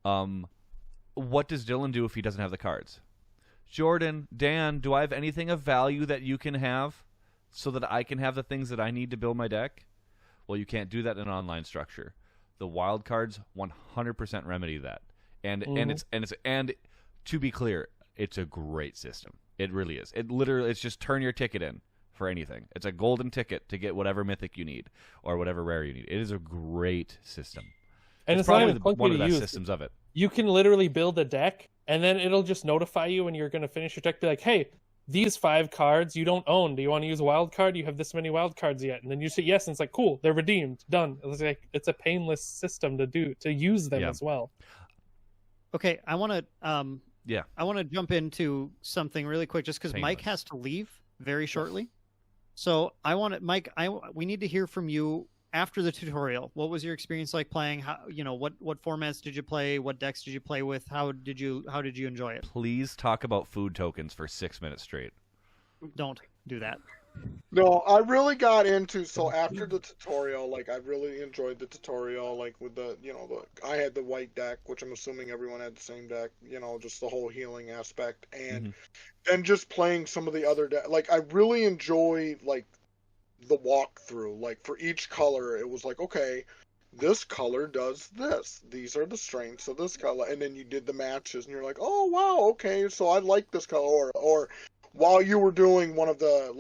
S3: What does Dillan do if he doesn't have the cards? Jordan, Dan, do I have anything of value that you can have so that I can have the things that I need to build my deck? Well, you can't do that in an online structure. The wild cards 100% remedy that. And to be clear, it's a great system. It really is. It's just turn your ticket in for anything. It's a golden ticket to get whatever mythic you need or whatever rare you need. It is a great system.
S4: And it's
S3: probably
S4: not even
S3: one of the best
S4: use.
S3: systems of it.
S4: You can literally build a deck, and then it'll just notify you when you're going to finish your deck. Be like, hey, these 5 cards you don't own. Do you want to use a wild card? You have this many wild cards yet? And then you say yes, and it's like, cool, they're redeemed, done. It's a painless system to use them as well.
S1: Okay, I want to jump into something really quick, just because Mike has to leave very shortly. So Mike, we need to hear from you after the tutorial. What was your experience like playing? How, what formats did you play? What decks did you play with? How did you enjoy it?
S3: Please talk about food tokens for 6 minutes straight.
S1: Don't do that.
S2: No, I really got into, so after the tutorial, like I really enjoyed the tutorial, like with I had the white deck, which I'm assuming everyone had the same deck, just the whole healing aspect, and then just playing some of the other decks. Like I really enjoy like the walkthrough. Like for each color, it was like, okay, this color does this. These are the strengths of this color, and then you did the matches, and you're like, oh wow, okay, so I like this color, or while you were doing one of the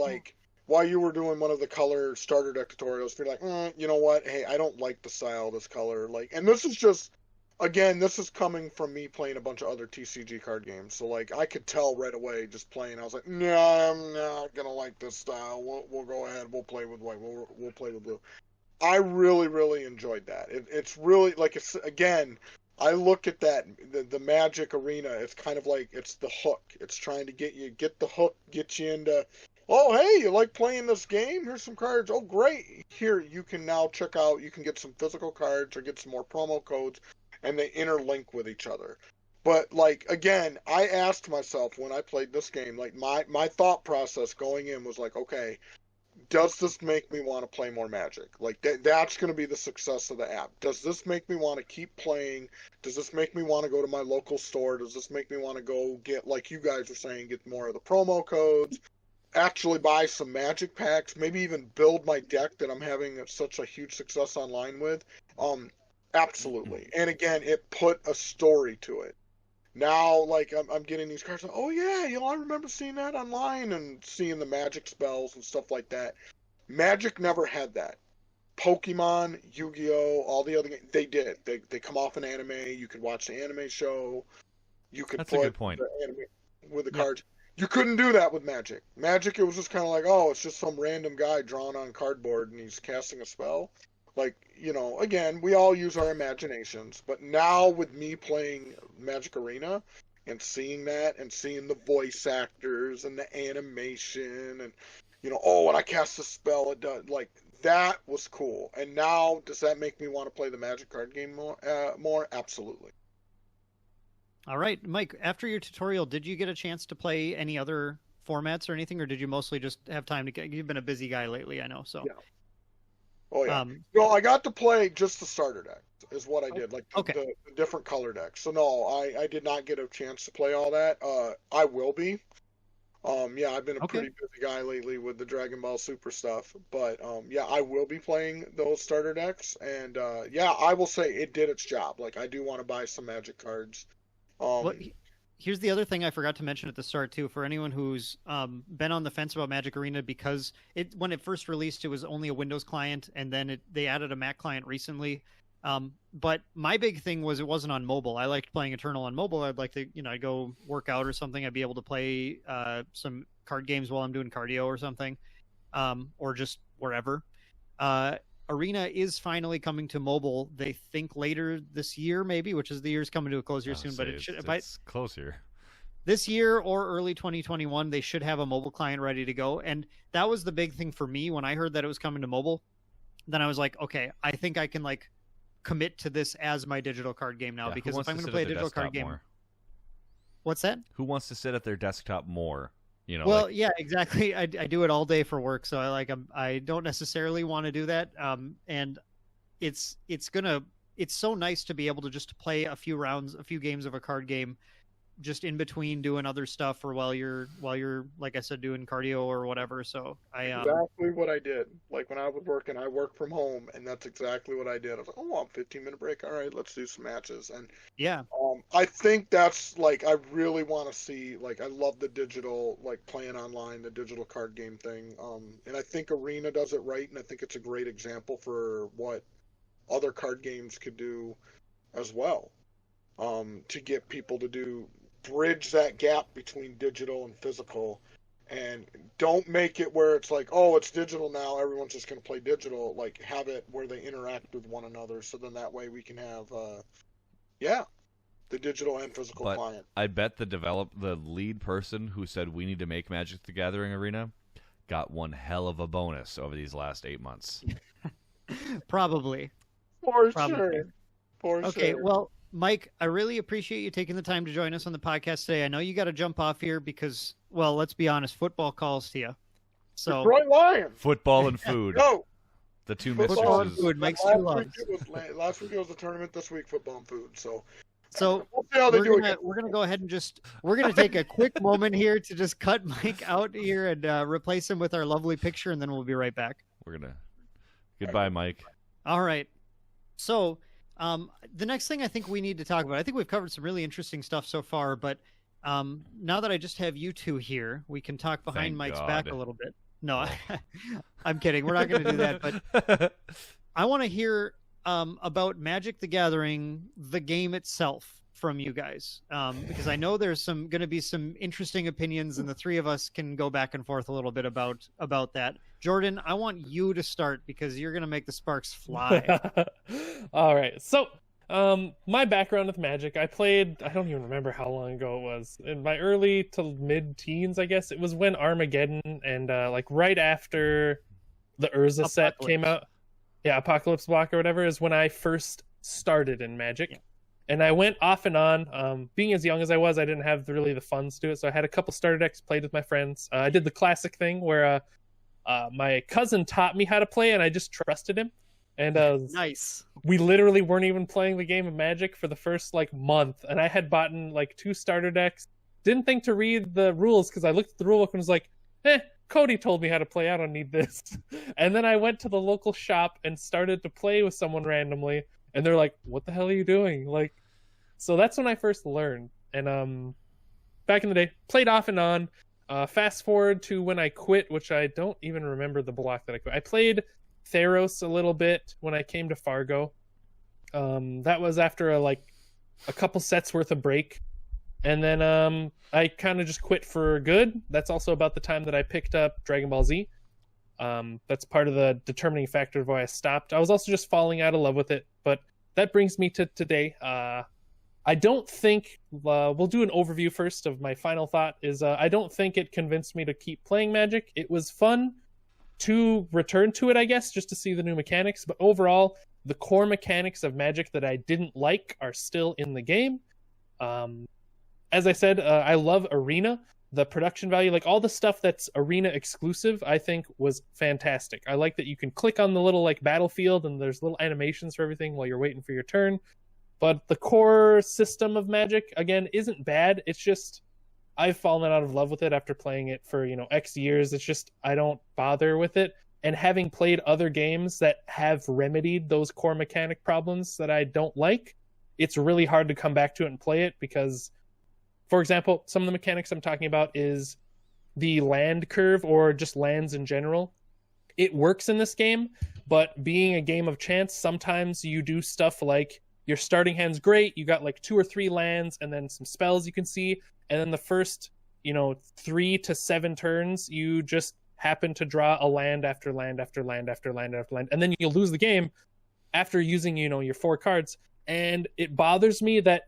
S2: color starter deck tutorials, you're like, you know what? Hey, I don't like the style of this color. Like, and this is just, again, this is coming from me playing a bunch of other TCG card games. So like, I could tell right away just playing. I was like, no, I'm not gonna like this style. We'll go ahead. We'll play with white. We'll play with blue. I really, really enjoyed that. It's really like again. I look at that, the Magic Arena, it's kind of like, it's the hook. It's trying to get the hook, get you into, oh, hey, you like playing this game? Here's some cards. Oh, great. Here, you can now check out, you can get some physical cards or get some more promo codes, and they interlink with each other. But, like, again, I asked myself when I played this game, like, my thought process going in was like, okay, does this make me want to play more Magic? Like, that's going to be the success of the app. Does this make me want to keep playing? Does this make me want to go to my local store? Does this make me want to go get, like you guys were saying, get more of the promo codes? Actually buy some Magic packs? Maybe even build my deck that I'm having such a huge success online with? Absolutely. And again, it put a story to it. Now, like, I'm getting these cards, like, oh yeah, I remember seeing that online and seeing the Magic spells and stuff like that. Magic never had that. Pokemon, Yu-Gi-Oh, all the other games, they did. They come off an anime, you could watch the anime show, you could
S3: That's a good point.
S2: The anime with the cards. You couldn't do that with Magic. Magic, it was just kind of like, oh, it's just some random guy drawn on cardboard and he's casting a spell. Like, again, we all use our imaginations, but now with me playing Magic Arena and seeing that and seeing the voice actors and the animation and, when I cast a spell, it does, like, that was cool. And now, does that make me want to play the Magic card game more? Absolutely.
S1: All right, Mike, after your tutorial, did you get a chance to play any other formats or anything, or did you mostly just have time to get, you've been a busy guy lately, I know, so.
S2: Yeah. Oh, yeah.
S1: Um,
S2: No, I got to play just the starter deck is what I did, like
S1: okay.
S2: the different color decks. So, no, I did not get a chance to play all that. I will be. Yeah, I've been a
S1: Okay.
S2: pretty busy guy lately with the Dragon Ball Super stuff, but yeah, I will be playing those starter decks, and yeah, I will say it did its job. Like, I do want to buy some Magic cards.
S1: Well, here's the other thing I forgot to mention at the start too. For anyone who's been on the fence about Magic Arena, because when it first released, it was only a Windows client, and then they added a Mac client recently. But my big thing was it wasn't on mobile. I liked playing Eternal on mobile. I'd like to, I'd go work out or something. I'd be able to play some card games while I'm doing cardio or something, or just wherever. Arena is finally coming to mobile. They think later this year, maybe, which is the year's coming to a close here soon. But it should,
S3: it's close here.
S1: This year or early 2021, they should have a mobile client ready to go. And that was the big thing for me when I heard that it was coming to mobile. Then I was like, okay, I think I can like commit to this as my digital card game now, because if I'm going to play a digital card game, what's that?
S3: Who wants to sit at their desktop more?
S1: Well, like... yeah, exactly. I do it all day for work, so I don't necessarily want to do that. And it's so nice to be able to just play a few games of a card game, just in between doing other stuff, or while you're like I said, doing cardio or whatever. So
S2: exactly what I did. Like when I was working, I worked from home, and that's exactly what I did. I was like, oh, I'm 15-minute break. All right, let's do some matches. And
S1: yeah,
S2: I think that's like, I really want to see, like, I love the digital, like playing online, the digital card game thing. And I think Arena does it right, and I think it's a great example for what other card games could do as well. To get people to bridge that gap between digital and physical, and don't make it where it's like, oh, it's digital now, everyone's just going to play digital. Like, have it where they interact with one another, so then that way we can have the digital and physical client.
S3: I bet the lead person who said we need to make Magic the Gathering Arena got one hell of a bonus over these last 8 months.
S1: Probably.
S2: For sure.
S1: Okay, well, Mike, I really appreciate you taking the time to join us on the podcast today. I know you got to jump off here because, well, let's be honest, football calls to you. So
S2: Detroit Lions.
S3: Football and food.
S2: Go.
S3: The two
S1: football
S3: mistresses.
S1: and food. Mike's two loves.
S2: Last week it was the tournament. This week, football and food. So
S1: we'll
S2: see how they do.
S1: We're gonna go ahead and we're gonna take a quick moment here to just cut Mike out here and replace him with our lovely picture, and then we'll be right back.
S3: Goodbye, Mike.
S1: All right. So. The next thing I think we need to talk about, I think we've covered some really interesting stuff so far, but now that I just have you two here, we can talk behind
S3: Thank
S1: Mike's
S3: God.
S1: back a little bit. No, I'm kidding. We're not going to do that, but I want to hear about Magic the Gathering, the game itself, from you guys, because I know there's going to be some interesting opinions, and the three of us can go back and forth a little bit about that. Jordan, I want you to start because you're going to make the sparks fly.
S4: All right. So, my background with Magic, I played, I don't even remember how long ago it was, in my early to mid-teens, I guess. It was when Armageddon and like right after the Urza set came out. Yeah, Apocalypse Block or whatever is when I first started in Magic. Yeah. And I went off and on. Being as young as I was, I didn't have really the funds to do it. So I had a couple starter decks, played with my friends. I did the classic thing where my cousin taught me how to play, and I just trusted him. And
S1: nice.
S4: We literally weren't even playing the game of Magic for the first like month. And I had bought like 2 starter decks. Didn't think to read the rules because I looked at the rule book and was like, Cody told me how to play. I don't need this. And then I went to the local shop and started to play with someone randomly. And they're like, what the hell are you doing? Like, so that's when I first learned. And back in the day, played off and on. Fast forward to when I quit, which I don't even remember the block that I quit. I played Theros a little bit when I came to Fargo. That was after a couple sets worth of break. And then I kind of just quit for good. That's also about the time that I picked up Dragon Ball Z. That's part of the determining factor of why I stopped. I was also just falling out of love with it. But that brings me to today. I don't think we'll do an overview first of my final thought is I don't think it convinced me to keep playing Magic. It was fun to return to it, I guess, just to see the new mechanics. But overall, the core mechanics of Magic that I didn't like are still in the game. As I said, I love Arena. The production value, like all the stuff that's Arena exclusive, I think was fantastic. I like that you can click on the little like battlefield and there's little animations for everything while you're waiting for your turn. But the core system of Magic, again, isn't bad. It's just I've fallen out of love with it after playing it for, X years. It's just I don't bother with it. And having played other games that have remedied those core mechanic problems that I don't like, it's really hard to come back to it and play it because, for example, some of the mechanics I'm talking about is the land curve or just lands in general. It works in this game, but being a game of chance, sometimes you do stuff like your starting hand's great, you got like 2 or 3 lands and then some spells you can see, and then the first, 3 to 7 turns, you just happen to draw a land after land after land after land after land, and then you'll lose the game after using, your 4 cards. And it bothers me that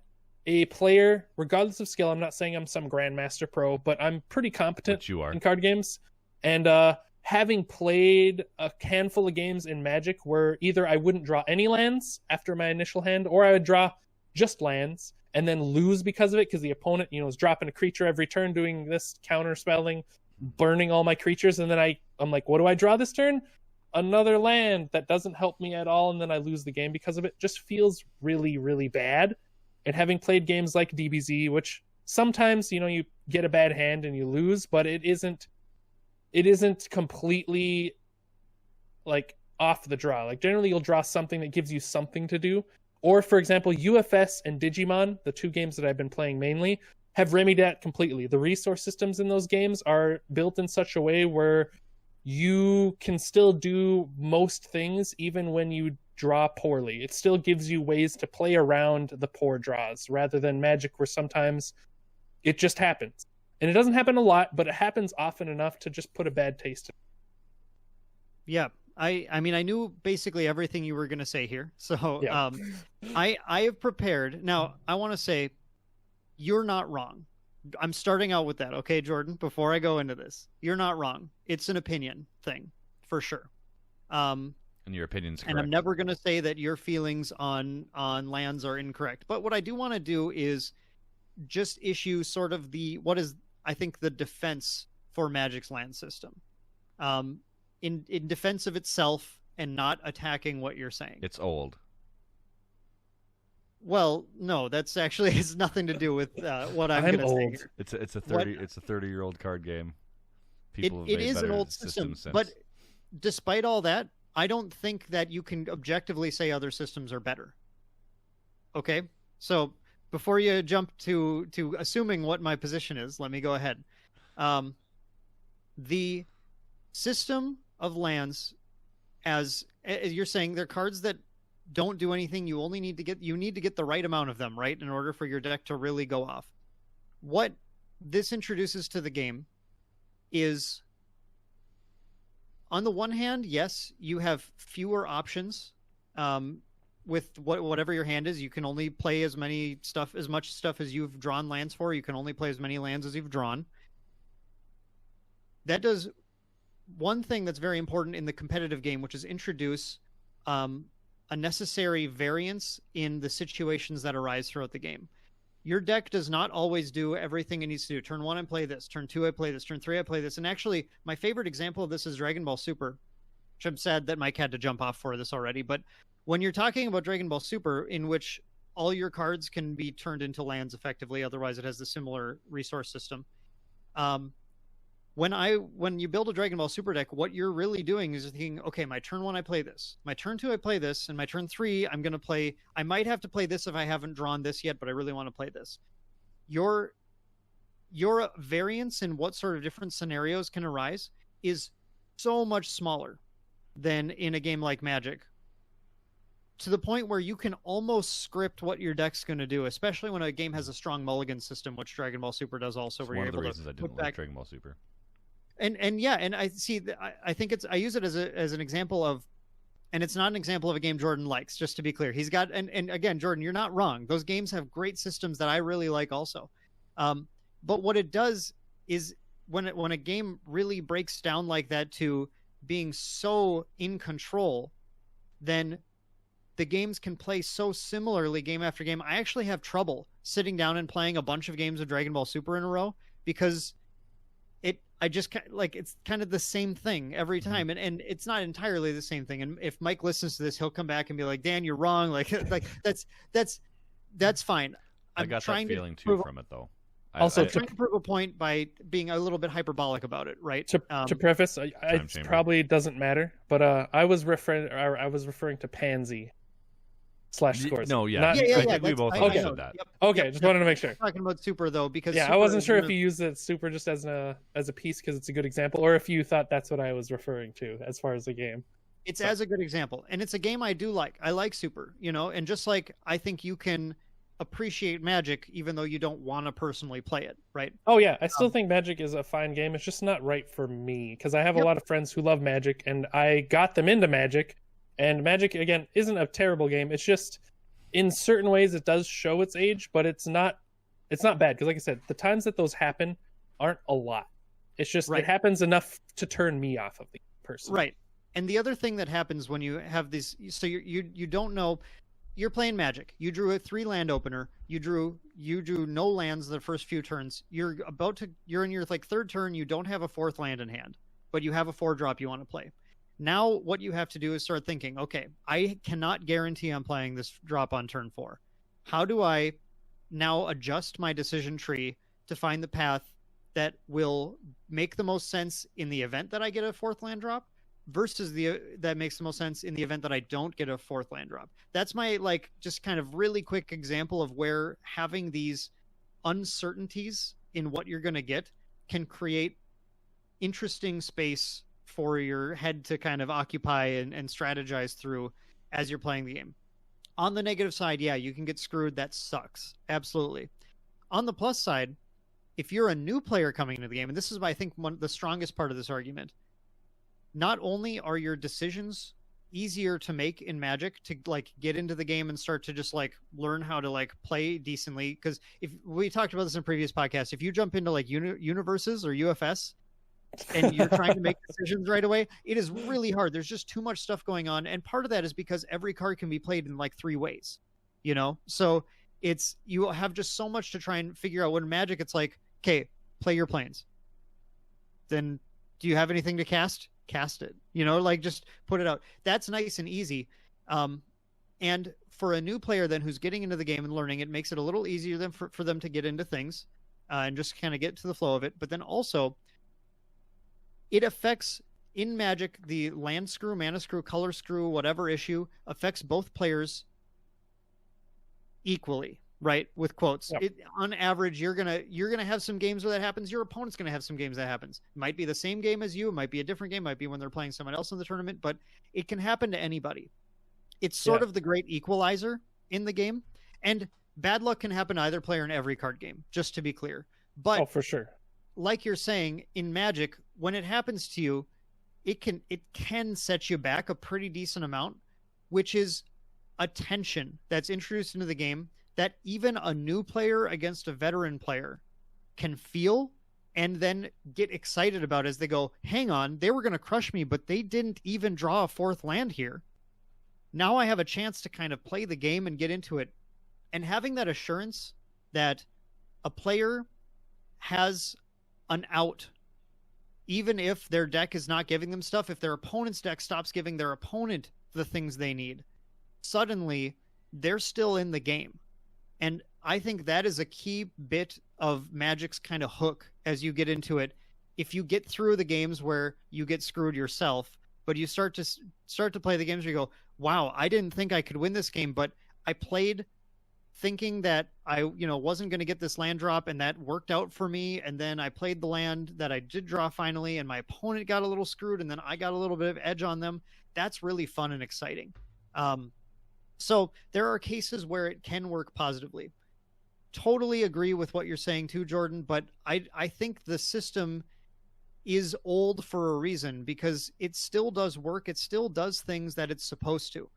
S4: a player, regardless of skill, I'm not saying I'm some grandmaster pro, but I'm pretty competent in card games. And having played a handful of games in Magic where either I wouldn't draw any lands after my initial hand, or I would draw just lands and then lose because of it, because the opponent, is dropping a creature every turn, doing this counter spelling, burning all my creatures, and then I'm like, what do I draw this turn? Another land that doesn't help me at all, and then I lose the game because of it. Just feels really, really bad. And having played games like DBZ, which sometimes, you get a bad hand and you lose, but it isn't completely like off the draw. Like generally you'll draw something that gives you something to do. Or for example, UFS and Digimon, the 2 games that I've been playing mainly, have remedied that completely. The resource systems in those games are built in such a way where you can still do most things even when you draw poorly. It still gives you ways to play around the poor draws, rather than Magic where sometimes it just happens. And it doesn't happen a lot, but it happens often enough to just put a bad taste in it.
S1: Yeah. I mean, I knew basically everything you were going to say here. So
S4: Yeah.
S1: I have prepared. Now, I want to say you're not wrong. I'm starting out with that, okay, Jordan? Before I go into this, you're not wrong. It's an opinion thing, for sure.
S3: And your opinion's correct.
S1: And I'm never going to say that your feelings on lands are incorrect. But what I do want to do is just issue sort of what is, I think, the defense for Magic's land system. In defense of itself and not attacking what you're saying.
S3: It's old.
S1: Well, no, that's actually has nothing to do with what I'm going to say here.
S3: It's a 30-year-old card game.
S1: It is an old system, but despite all that, I don't think that you can objectively say other systems are better. Okay, so before you jump to assuming what my position is, let me go ahead. The system of lands, as you're saying, they're cards that don't do anything. You need to get the right amount of them, right, in order for your deck to really go off. What this introduces to the game is, on the one hand, yes, you have fewer options. With whatever your hand is, you can only play as much stuff as you've drawn lands for. You can only play as many lands as you've drawn. That does one thing that's very important in the competitive game, which is introduce a necessary variance in the situations that arise throughout the game. Your deck does not always do everything it needs to do. Turn 1, I play this. Turn 2, I play this. Turn 3, I play this. And actually, my favorite example of this is Dragon Ball Super, which I'm sad that Mike had to jump off for this already. But when you're talking about Dragon Ball Super, in which all your cards can be turned into lands effectively, otherwise it has the similar resource system. When you build a Dragon Ball Super deck, what you're really doing is thinking, okay, my turn 1, I play this. My turn 2, I play this. And my turn 3, I'm going to play... I might have to play this if I haven't drawn this yet, but I really want to play this. Your variance in what sort of different scenarios can arise is so much smaller than in a game like Magic, to the point where you can almost script what your deck's going to do, especially when a game has a strong mulligan system, which Dragon Ball Super does also.
S3: It's one of the reasons I didn't like Dragon Ball Super.
S1: And yeah, and I see. I think I use it as an example of, and it's not an example of a game Jordan likes. Just to be clear, he's got and again, Jordan, you're not wrong. Those games have great systems that I really like also. But what it does is when a game really breaks down like that to being so in control, then the games can play so similarly game after game. I actually have trouble sitting down and playing a bunch of games of Dragon Ball Super in a row because I just like it's kind of the same thing every time, and it's not entirely the same thing. And if Mike listens to this, he'll come back and be like, "Dan, you're wrong." Like that's fine.
S3: I got that feeling too from it though.
S1: Also, trying to prove a point by being a little bit hyperbolic about it, right?
S4: To preface, it probably doesn't matter, but I was referring to Pansy /scores.
S3: No, yeah,
S1: I think
S3: we both understood that.
S4: Yep. Okay, just wanted to make sure.
S1: Talking about Super though, because
S4: I wasn't sure if you used it Super just as a piece because it's a good example, or if you thought that's what I was referring to as far as the game.
S1: It's as a good example, and it's a game I do like. I like Super, and just like I think you can appreciate Magic even though you don't want to personally play it, right?
S4: Oh yeah, I still think Magic is a fine game. It's just not right for me because I have a lot of friends who love Magic, and I got them into Magic, and Magic again isn't a terrible game. It's just in certain ways it does show its age, but it's not bad because like I said, the times that those happen aren't a lot. It's just it happens enough to turn me off of the person. Right.
S1: And the other thing that happens when you have these, so you don't know. You're playing Magic. You drew a 3-land opener. You drew no lands the first few turns. You're in your third turn. You don't have a 4th land in hand, but you have a 4-drop you want to play. Now what you have to do is start thinking, okay, I cannot guarantee I'm playing this drop on turn 4. How do I now adjust my decision tree to find the path that will make the most sense in the event that I get a 4th land drop versus that makes the most sense in the event that I don't get a 4th land drop? That's my just kind of really quick example of where having these uncertainties in what you're going to get can create interesting space for your head to kind of occupy and strategize through as you're playing the game. On the negative side, yeah, you can get screwed. That sucks. Absolutely. On the plus side, if you're a new player coming into the game, and this is, I think, the strongest part of this argument, not only are your decisions easier to make in Magic to get into the game and start to just learn how to play decently, because if we talked about this in previous podcasts, if you jump into universes or UFS and you're trying to make decisions right away, it is really hard. There's just too much stuff going on, and part of that is because every card can be played in 3 ways, so you have just so much to try and figure out. When Magic, it's okay, play your planes, then do you have anything to cast it, just put it out. That's nice and easy. And for a new player then who's getting into the game and learning, it makes it a little easier than for them to get into things and just kind of get to the flow of it. But then also it affects in Magic, the land screw, mana screw, color screw, whatever issue affects both players equally, right? With quotes. Yep. On average, you're gonna have some games where that happens. Your opponent's gonna have some games that happens. It might be the same game as you. It might be a different game. It might be when they're playing someone else in the tournament. But it can happen to anybody. It's sort of the great equalizer in the game. And bad luck can happen to either player in every card game. Just to be clear. But
S4: for sure,
S1: like you're saying, in Magic, when it happens to you, it can set you back a pretty decent amount, which is a tension that's introduced into the game that even a new player against a veteran player can feel and then get excited about as they go, hang on, they were going to crush me, but they didn't even draw a 4th land here. Now I have a chance to kind of play the game and get into it. And having that assurance that a player has an out, even if their deck is not giving them stuff, if their opponent's deck stops giving their opponent the things they need, suddenly they're still in the game. And I think that is a key bit of Magic's kind of hook as you get into it. If you get through the games where you get screwed yourself, but you start to play the games where you go, wow, I didn't think I could win this game, but I played thinking that I wasn't going to get this land drop, and that worked out for me. And then I played the land that I did draw finally, and my opponent got a little screwed, and then I got a little bit of edge on them. That's really fun and exciting. So there are cases where it can work positively. Totally agree with what you're saying too, Jordan, but I think the system is old for a reason because it still does work. It still does things that it's supposed to.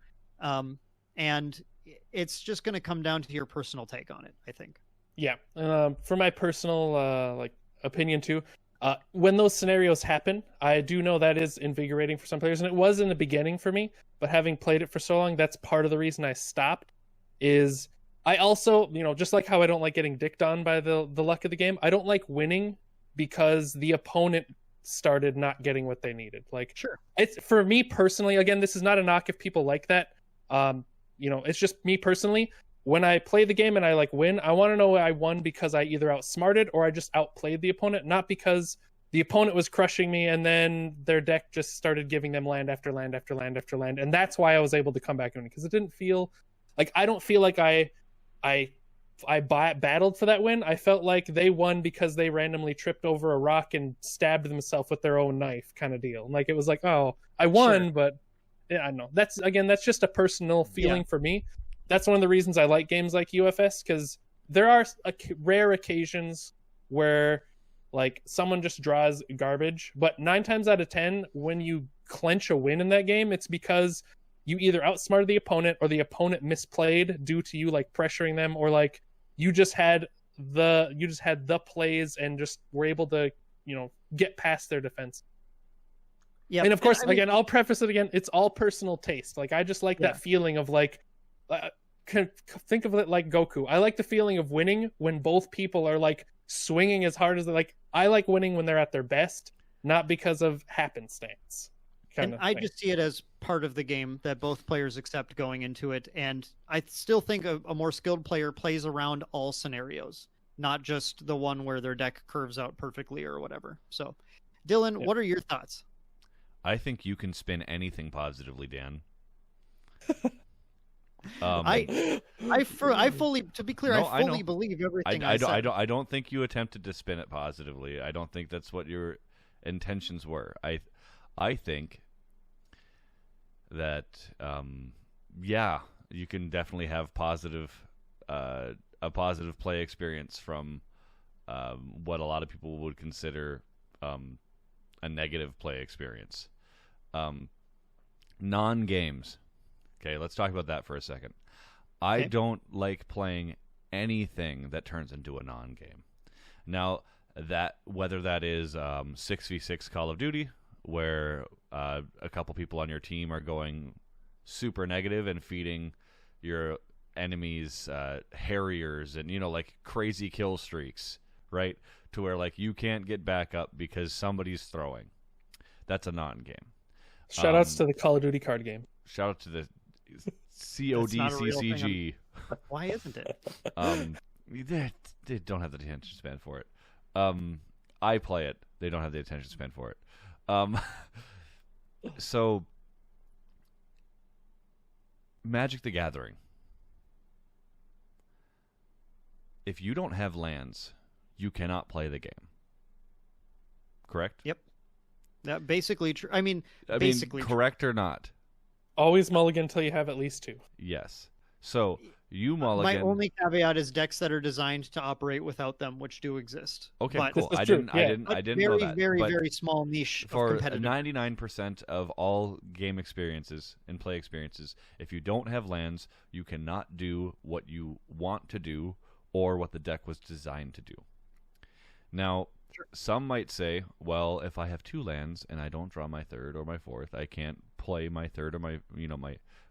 S1: And it's just going to come down to your personal take on it, I think.
S4: Yeah. For my personal opinion too, When those scenarios happen, I do know that is invigorating for some players, and it was in the beginning for me. But having played it for so long, that's part of the reason I stopped. Is I also, just like how I don't like getting dicked on by the luck of the game, I don't like winning because the opponent started not getting what they needed. Like,
S1: Sure.
S4: it's for me personally. Again, this is not a knock if people like that. It's just me personally. When I play the game and I like win, I want to know I won because I either outsmarted or I just outplayed the opponent, not because the opponent was crushing me and then their deck just started giving them land after land after land after land. And that's why I was able to come back and win, because it didn't feel like, I don't feel like I battled for that win. I felt like they won because they randomly tripped over a rock and stabbed themselves with their own knife, kind of deal. Like, it was like, oh, I won,
S1: Sure.
S4: but yeah, I don't know. That's just a personal feeling for me. That's one of the reasons I like games like UFS, because there are rare occasions where like someone just draws garbage, but 9 times out of 10, when you clench a win in that game, it's because you either outsmarted the opponent or the opponent misplayed due to you like pressuring them, or like you just had the plays and just were able to get past their defense.
S1: Yeah,
S4: and of course, again, I'll preface it again. It's all personal taste. Like, I just like that feeling of like, think of it like Goku. I like the feeling of winning when both people are like swinging as hard as they like. I like winning when they're at their best, not because of happenstance.
S1: And I just see it as part of the game that both players accept going into it. And I still think a more skilled player plays around all scenarios, not just the one where their deck curves out perfectly or whatever. So, Dylan, what are your thoughts?
S3: I think you can spin anything positively, Dan.
S1: I fully, to be clear, I fully believe everything I said.
S3: I don't think you attempted to spin it positively. I don't think that's what your intentions were. I think that you can definitely have a positive play experience from what a lot of people would consider a negative play experience. Non-games. Okay, let's talk about that for a second. I don't like playing anything that turns into a non-game. Now, whether that is 6v6 Call of Duty, where a couple people on your team are going super negative and feeding your enemies Harriers and like crazy kill streaks, right? To where like you can't get back up because somebody's throwing. That's a non-game.
S4: Shoutouts to the Call of Duty card game.
S3: Shout out to the CODCCG.
S1: Why isn't it?
S3: They don't have the attention span for it. I play it. They don't have the attention span for it. So, Magic the Gathering. If you don't have lands, you cannot play the game. Correct?
S1: Yep. That basically true. I mean,
S3: correct or not?
S4: Always mulligan until you have at least 2.
S3: Yes. So you mulligan.
S1: My only caveat is decks that are designed to operate without them, which do exist.
S3: Okay,
S1: but
S3: cool. I didn't know that.
S1: Very, very small niche
S3: for
S1: of competitive.
S3: 99% of all game experiences and play experiences, if you don't have lands, you cannot do what you want to do or what the deck was designed to do. Now, some might say, well, if I have 2 lands and I don't draw my 3rd or my 4th, I can't play my 3rd or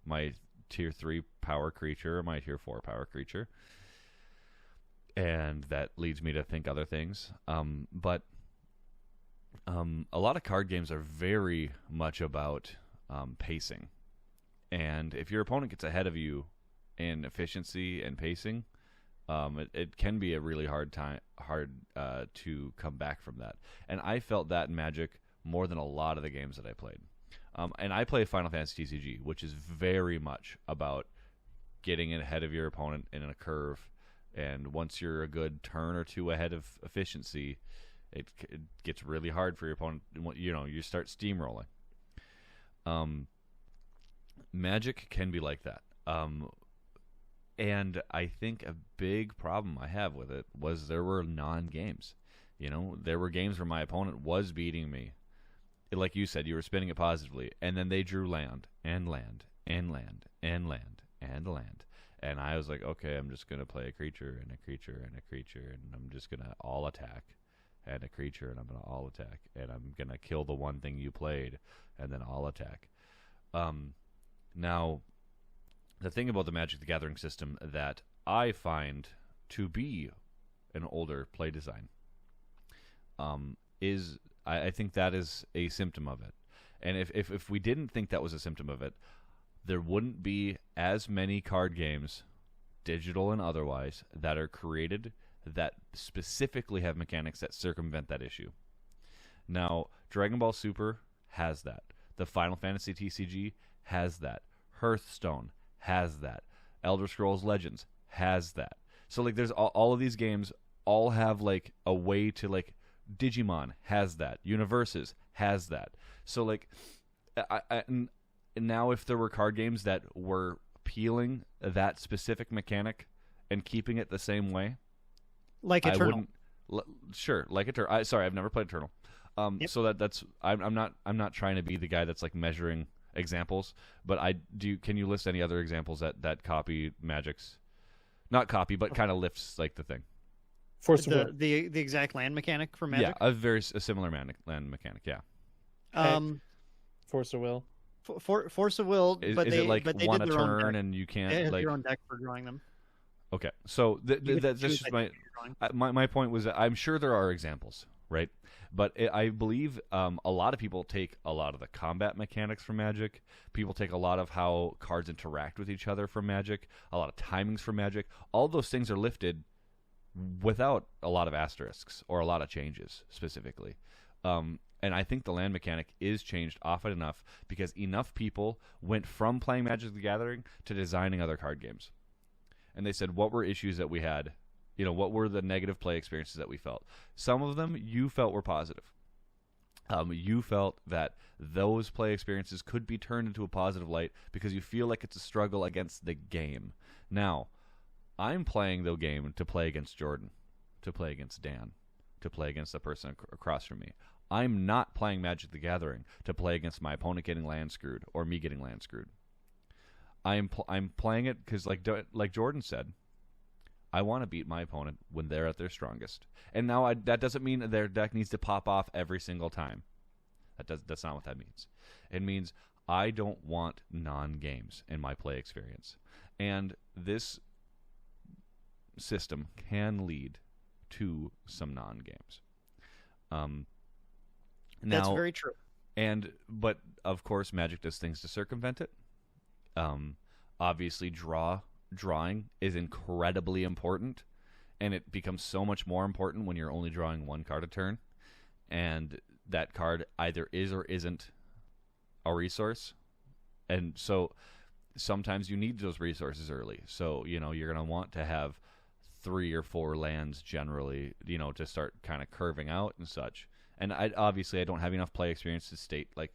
S3: my tier 3 power creature or my tier 4 power creature. And that leads me to think other things. But a lot of card games are very much about pacing. And if your opponent gets ahead of you in efficiency and pacing, it can be a really hard to come back from that. And I felt that in Magic more than a lot of the games that I played. And I play Final Fantasy TCG, which is very much about getting ahead of your opponent in a curve. And once you're a good turn or 2 ahead of efficiency, it gets really hard for your opponent. You start steamrolling. Magic can be like that. And I think a big problem I have with it was there were non-games. There were games where my opponent was beating me. Like you said, you were spinning it positively, and then they drew land, and land, and land, and land, and land. And I was like, okay, I'm just going to play a creature, and a creature, and a creature, and I'm just going to all attack. and a creature, and I'm going to all attack, and I'm going to kill the one thing you played, and then I'll attack. Now, the thing about the Magic the Gathering system that I find to be an older play design is I think that is a symptom of it. And if we didn't think that was a symptom of it, there wouldn't be as many card games, digital and otherwise, that are created that specifically have mechanics that circumvent that issue. Now, Dragon Ball Super has that. The Final Fantasy TCG has that. Hearthstone has that. Elder Scrolls Legends has that. So like there's all of these games all have like a way to like Digimon has that. Universes has that. So like and now if there were card games that were peeling that specific mechanic and keeping it the same way,
S1: like Eternal.
S3: Sure, like Eternal. Sorry, I've never played Eternal.
S1: Yep.
S3: So that's I'm not trying to be the guy that's like measuring examples, but can you list any other examples that copy Magic's, not copy, but kind of lifts like the thing?
S4: Force of Will.
S1: The exact land mechanic for Magic.
S3: Yeah, a similar land mechanic. Yeah.
S4: Force of Will.
S1: Force of Will,
S3: Is
S1: they
S3: it like
S1: they
S3: one
S1: did
S3: a
S1: their own
S3: turn
S1: deck.
S3: and you can't
S1: They have
S3: like
S1: their own deck for drawing them.
S3: Okay, so that's
S1: choose,
S3: just
S1: I think,
S3: my point was that I'm sure there are examples, right? But I believe a lot of people take a lot of the combat mechanics from Magic. People take a lot of how cards interact with each other from Magic, a lot of timings from Magic. All those things are lifted without a lot of asterisks or a lot of changes specifically. And I think the land mechanic is changed often enough because enough people went from playing Magic the Gathering to designing other card games. And they said, what were issues that we had? You know, what were the negative play experiences that we felt? Some of them you felt were positive. You felt that those play experiences could be turned into a positive light because you feel like it's a struggle against the game. Now, I'm playing the game to play against Jordan, to play against Dan, to play against the person across from me. I'm not playing Magic the Gathering to play against my opponent getting land screwed or me getting land screwed. I'm playing it because, like Jordan said, I want to beat my opponent when they're at their strongest. And now that doesn't mean their deck needs to pop off every single time. That's not what that means. It means I don't want non-games in my play experience. And this system can lead to some non-games.
S1: That's very true.
S3: But of course, Magic does things to circumvent it. Obviously, drawing is incredibly important, and it becomes so much more important when you're only drawing one card a turn, and that card either is or isn't a resource. And so sometimes you need those resources early. So, you know, you're going to want to have 3 or 4 lands generally, you know, to start kind of curving out and such. And I don't have enough play experience to state like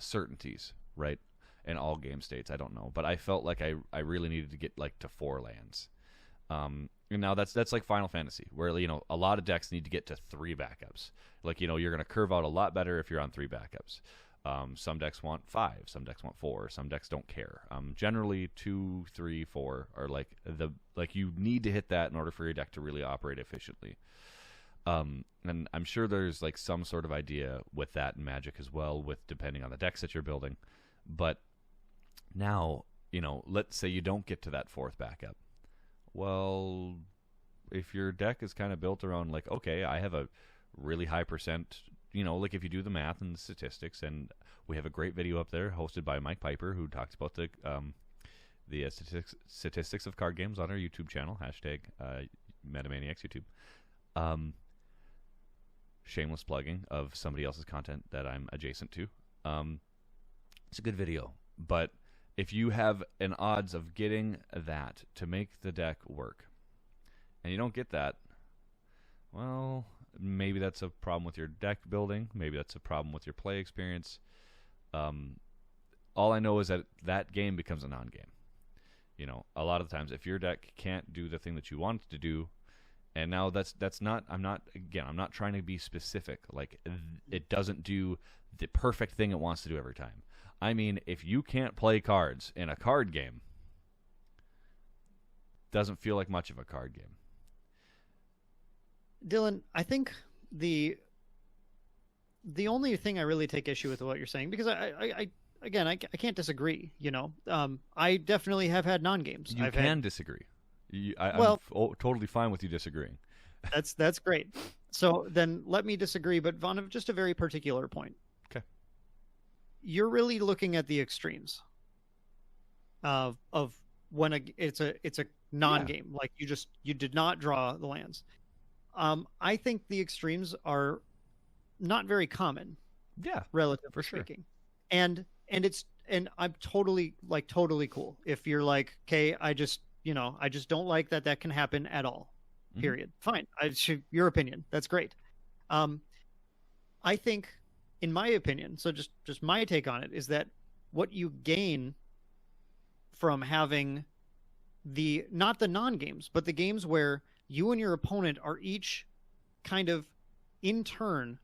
S3: certainties, right? In all game states, I don't know, but I felt like I really needed to get like to 4 lands. And now that's like Final Fantasy, where you know a lot of decks need to get to 3 backups. Like you know you're going to curve out a lot better if you're on 3 backups. Some decks want 5, some decks want 4, some decks don't care. Generally 2, 3, 4 are like you need to hit that in order for your deck to really operate efficiently. And I'm sure there's like some sort of idea with that in Magic as well, with depending on the decks that you're building. But now, you know, let's say you don't get to that 4th backup. Well, if your deck is kind of built around like, okay, I have a really high percent, you know, like if you do the math and the statistics, and we have a great video up there hosted by Mike Piper who talks about the statistics of card games on our YouTube channel, hashtag MetaManiacs YouTube. Shameless plugging of somebody else's content that I'm adjacent to. It's a good video, but if you have an odds of getting that to make the deck work, and you don't get that, well, maybe that's a problem with your deck building. Maybe that's a problem with your play experience. All I know is that game becomes a non-game. You know, a lot of the times, if your deck can't do the thing that you want it to do, and now that's not. I'm not trying to be specific. Like it doesn't do the perfect thing it wants to do every time. I mean, if you can't play cards in a card game, doesn't feel like much of a card game.
S1: Dylan, I think the only thing I really take issue with what you're saying, because I can't disagree. I definitely have had non-games.
S3: You can disagree.
S1: Well,
S3: I'm totally fine with you disagreeing.
S1: That's great. So then let me disagree, but on just a very particular point.
S3: Okay.
S1: You're really looking at the extremes of when it's a non-game. Yeah. Like you did not draw the lands. I think the extremes are not very common.
S3: Yeah,
S1: relatively speaking. Sure. And I'm totally cool if you're like, okay, I just don't like that can happen at all. Period. Fine. Your opinion. That's great. I think, in my opinion, so just my take on it is that what you gain from having not the non-games, but the games where you and your opponent are each kind of in turn.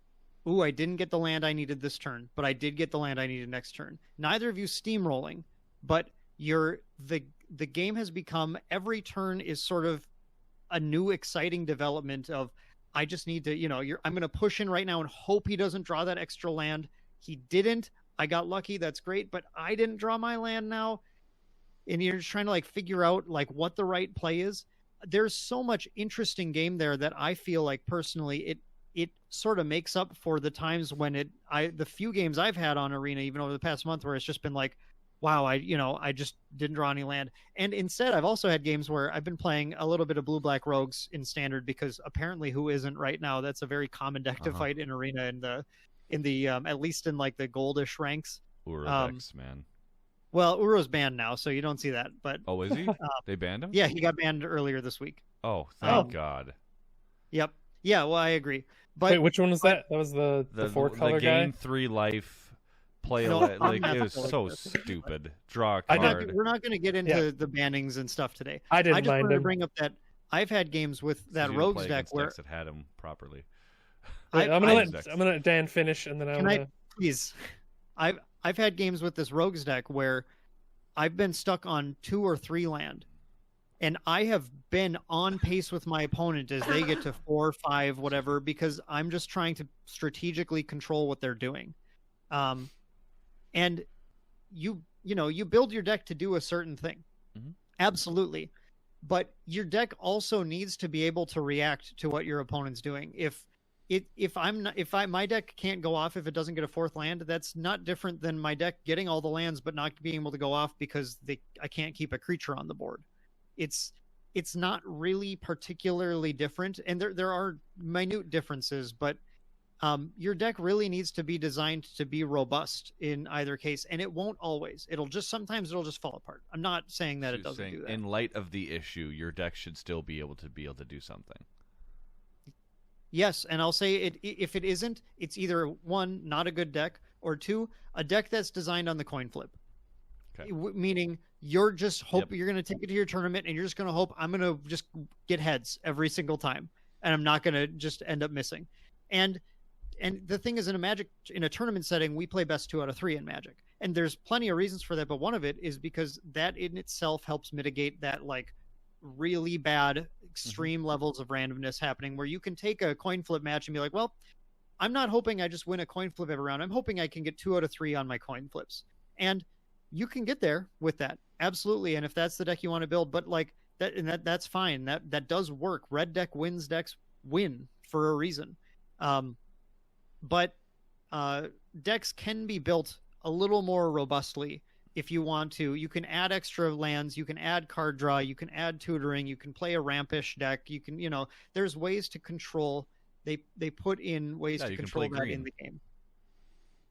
S1: Ooh, I didn't get the land I needed this turn, but I did get the land I needed next turn. Neither of you steamrolling, but the game has become, every turn is sort of a new exciting development of, I just need to, I'm going to push in right now and hope he doesn't draw that extra land. He didn't. I got lucky. That's great. But I didn't draw my land now. And you're just trying to like figure out like what the right play is. There's so much interesting game there that I feel like personally it sort of makes up for the times when the few games I've had on Arena, even over the past month, where it's just been like, wow, I just didn't draw any land. And instead, I've also had games where I've been playing a little bit of blue-black rogues in standard, because apparently who isn't right now? That's a very common deck to fight in Arena in the at least in like the goldish ranks.
S3: Uro decks, man.
S1: Well, Uro's banned now, so you don't see that. But
S3: oh, is he? They banned him?
S1: Yeah, he got banned earlier this week.
S3: Oh, thank God.
S1: Yep. Yeah, well, I agree. But
S4: wait, which one was that? That was the 4-color guy?
S3: The gain 3 life. It was so stupid. Draw a card.
S1: We're not going to get into the bannings and stuff today.
S4: I just
S1: wanted to bring up that I've had games with that rogues deck where
S3: that had him properly.
S4: I'm gonna let Dan finish, and then
S1: please. I've had games with this rogues deck where I've been stuck on 2 or 3 land, and I have been on pace with my opponent as they get to 4, 5, whatever, because I'm just trying to strategically control what they're doing. And you build your deck to do a certain thing. Mm-hmm. Absolutely. But your deck also needs to be able to react to what your opponent's doing. If my deck can't go off if it doesn't get a 4th land, that's not different than my deck getting all the lands but not being able to go off because I can't keep a creature on the board. It's not really particularly different, and there are minute differences, but your deck really needs to be designed to be robust in either case, and it won't always. Sometimes it'll just fall apart. I'm not saying that it doesn't do that.
S3: In light of the issue, your deck should still be able to do something.
S1: Yes, and I'll say if it isn't, it's either 1, not a good deck, or 2, a deck that's designed on the coin flip. Okay. Meaning you're just you're going to take it to your tournament and you're just going to hope I'm going to just get heads every single time, and I'm not going to just end up missing. And the thing is, in a tournament setting, we play best 2 out of 3 in Magic. And there's plenty of reasons for that, but one of it is because that in itself helps mitigate that like really bad extreme levels of randomness happening, where you can take a coin flip match and be like, well, I'm not hoping I just win a coin flip every round. I'm hoping I can get 2 out of 3 on my coin flips. And you can get there with that. Absolutely. And if that's the deck you want to build, but like that's fine. That does work. Red deck wins, decks win for a reason. But decks can be built a little more robustly if you want to. You can add extra lands, you can add card draw, you can add tutoring, you can play a rampish deck, you can, there's ways to control. They put in ways to control that in the game.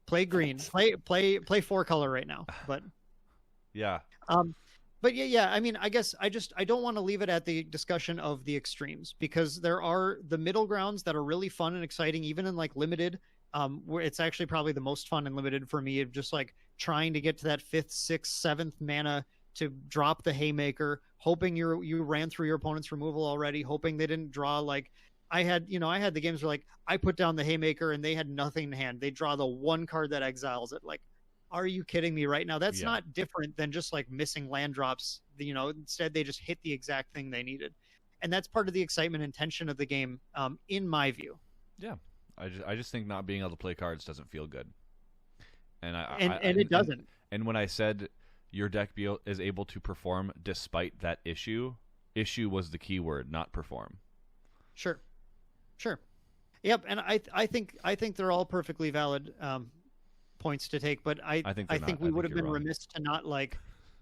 S1: Play green. Play 4-color right now. But
S3: yeah.
S1: But yeah, I mean, I guess I don't want to leave it at the discussion of the extremes, because there are the middle grounds that are really fun and exciting, even in like limited, where it's actually probably the most fun and limited for me, of just like trying to get to that 5th, 6th, 7th mana to drop the haymaker, hoping you ran through your opponent's removal already, hoping they didn't draw. Like I had the games where like I put down the haymaker and they had nothing in hand. They draw the 1 card that exiles it. Like, are you kidding me right now? That's not different than just like missing land drops. Instead they just hit the exact thing they needed. and that's part of the excitement and tension of the game, in my view.
S3: Yeah, I just think not being able to play cards doesn't feel good, and
S1: it doesn't.
S3: And when I said your deck is able to perform despite that issue was the key word, not perform.
S1: Sure. Yep, and I think they're all perfectly valid points to take, but I think we would have been remiss to not like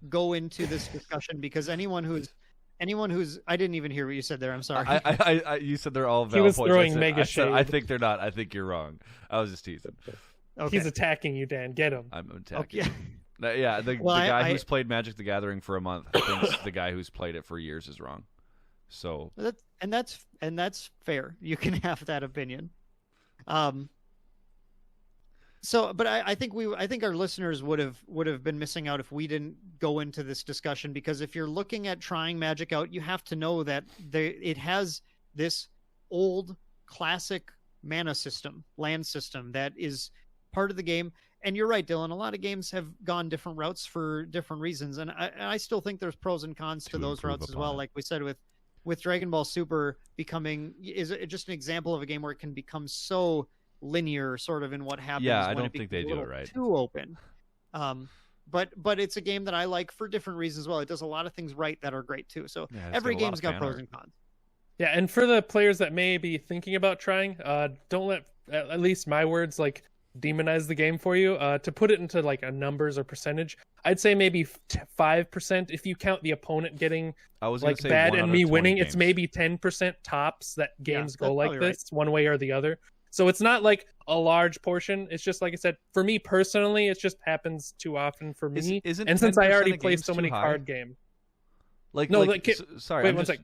S1: go into this discussion, because anyone who's I didn't even hear what you said there. I'm sorry.
S3: You said they're all valid
S4: he was
S3: points.
S4: throwing mega shade.
S3: I think they're not. I think you're wrong. I was just teasing.
S4: Okay. He's attacking you, Dan. Get him.
S3: I'm attacking.
S1: Okay.
S3: Yeah, the guy who's played Magic the Gathering for a month thinks the guy who's played it for years is wrong. So
S1: that's fair. You can have that opinion. But I think our listeners would have been missing out if we didn't go into this discussion, because if you're looking at trying Magic out, you have to know that it has this old classic mana system, land system that is part of the game. And you're right, Dylan. A lot of games have gone different routes for different reasons, and I still think there's pros and cons to those routes as well. Like we said with Dragon Ball Super becoming is just an example of a game where it can become so linear, sort of, in what happens.
S3: Yeah, I
S1: when
S3: don't think they do it right.
S1: Too open. But it's a game that I like for different reasons as well. It does a lot of things right that are great too. So every game's got pros and cons.
S4: Yeah, and for the players that may be thinking about trying, don't let at least my words like demonize the game for you. To put it into like a numbers or percentage, I'd say maybe 5% if you count the opponent getting like bad and me winning. Games. It's maybe 10% tops that games go like this, one way or the other. So it's not like a large portion. It's just like I said, for me personally, it just happens too often for me. And since I already play so many card games,
S3: sorry.
S4: Wait, one sec.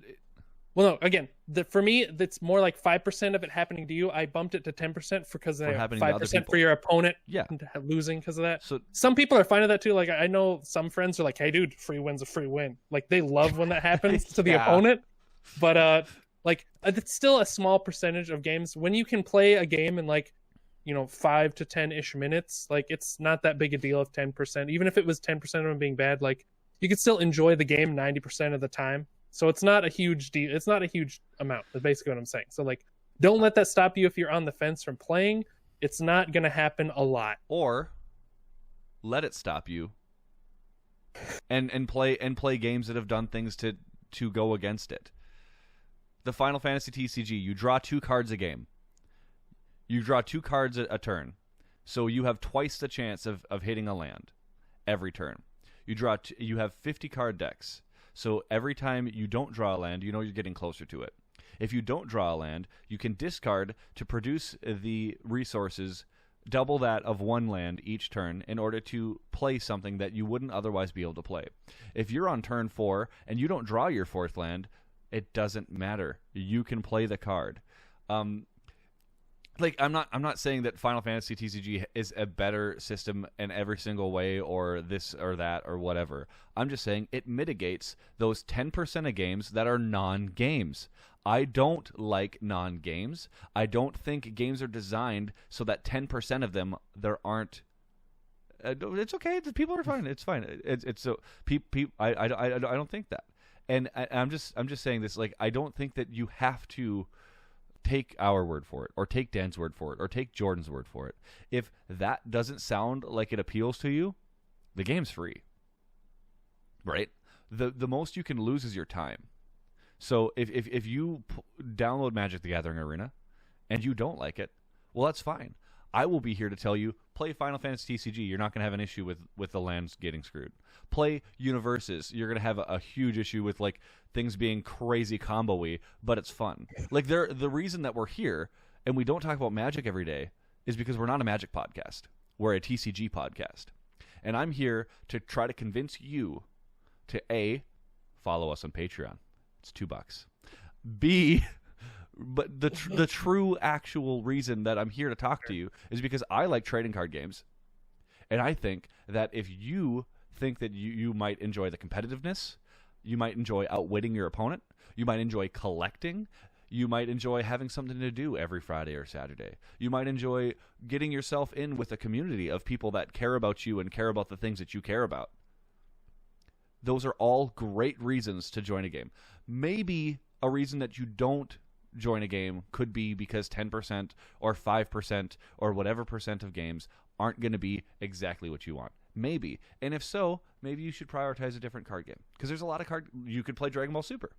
S4: Well, no. Again, for me, that's more like 5% of it happening to you. I bumped it to 10% because 5% for your opponent.
S3: Yeah,
S4: losing because of that.
S3: So
S4: some people are fine with that too. Like I know some friends are like, "Hey, dude, free win's a free win." Like they love when that happens to the opponent. But like it's still a small percentage of games. When you can play a game in like 5 to 10-ish minutes, like it's not that big a deal of 10%. Even if it was 10% of them being bad, like you could still enjoy the game 90% of the time. So it's not a huge deal. It's not a huge amount. That's basically what I'm saying. So like, don't let that stop you if you're on the fence from playing. It's not going to happen a lot.
S3: Or let it stop you and play games that have done things to go against it. The Final Fantasy TCG, you draw 2 cards a game. You draw 2 cards a turn. So you have twice the chance of hitting a land every turn. You have 50 card decks. So every time you don't draw a land, you're getting closer to it. If you don't draw a land, you can discard to produce the resources, double that of one land each turn, in order to play something that you wouldn't otherwise be able to play. If you're on turn 4 and you don't draw your 4th land, it doesn't matter. You can play the card. Like I'm not saying that Final Fantasy TCG is a better system in every single way, or this or that or whatever. I'm just saying it mitigates those 10% of games that are non-games. I don't like non-games. I don't think games are designed so that 10% of them there aren't. It's okay. People are fine. It's fine. It's so. I don't think that. And I'm just saying this. Like I don't think that you have to take our word for it, or take Dan's word for it, or take Jordan's word for it. If that doesn't sound like it appeals to you, the game's free. Right? The most you can lose is your time. So if you download Magic the Gathering Arena and you don't like it, well, that's fine. I will be here to tell you, play Final Fantasy TCG. You're not going to have an issue with the lands getting screwed. Play Universes. You're going to have a huge issue with like things being crazy combo-y, but it's fun. Like the reason that we're here and we don't talk about Magic every day is because we're not a Magic podcast. We're a TCG podcast. And I'm here to try to convince you to A, follow us on Patreon. It's $2. B, but the true actual reason that I'm here to talk to you is because I like trading card games. And I think that if you think that you might enjoy the competitiveness, you might enjoy outwitting your opponent, you might enjoy collecting, you might enjoy having something to do every Friday or Saturday, you might enjoy getting yourself in with a community of people that care about you and care about the things that you care about. Those are all great reasons to join a game. Maybe a reason that you don't join a game could be because 10% or 5% or whatever percent of games aren't going to be exactly what you want. Maybe. And if so, maybe you should prioritize a different card game. Because there's a lot of you could play Dragon Ball Super,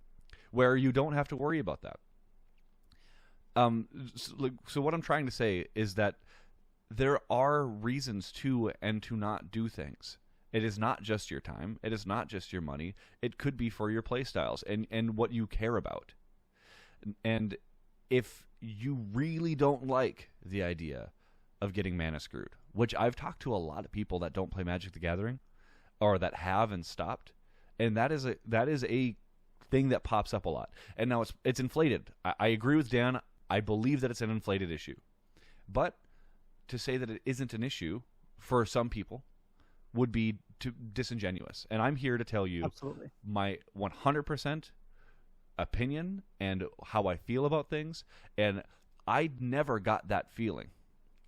S3: where you don't have to worry about that. So what I'm trying to say is that there are reasons to and to not do things. It is not just your time. It is not just your money. It could be for your play styles and what you care about. And if you really don't like the idea of getting mana screwed, which I've talked to a lot of people that don't play Magic the Gathering or that have and stopped, and that is a thing that pops up a lot. And now it's inflated. I agree with Dan. I believe that it's an inflated issue. But to say that it isn't an issue for some people would be disingenuous. And I'm here to tell you
S1: Absolutely.
S3: my 100% opinion and how I feel about things. And I never got that feeling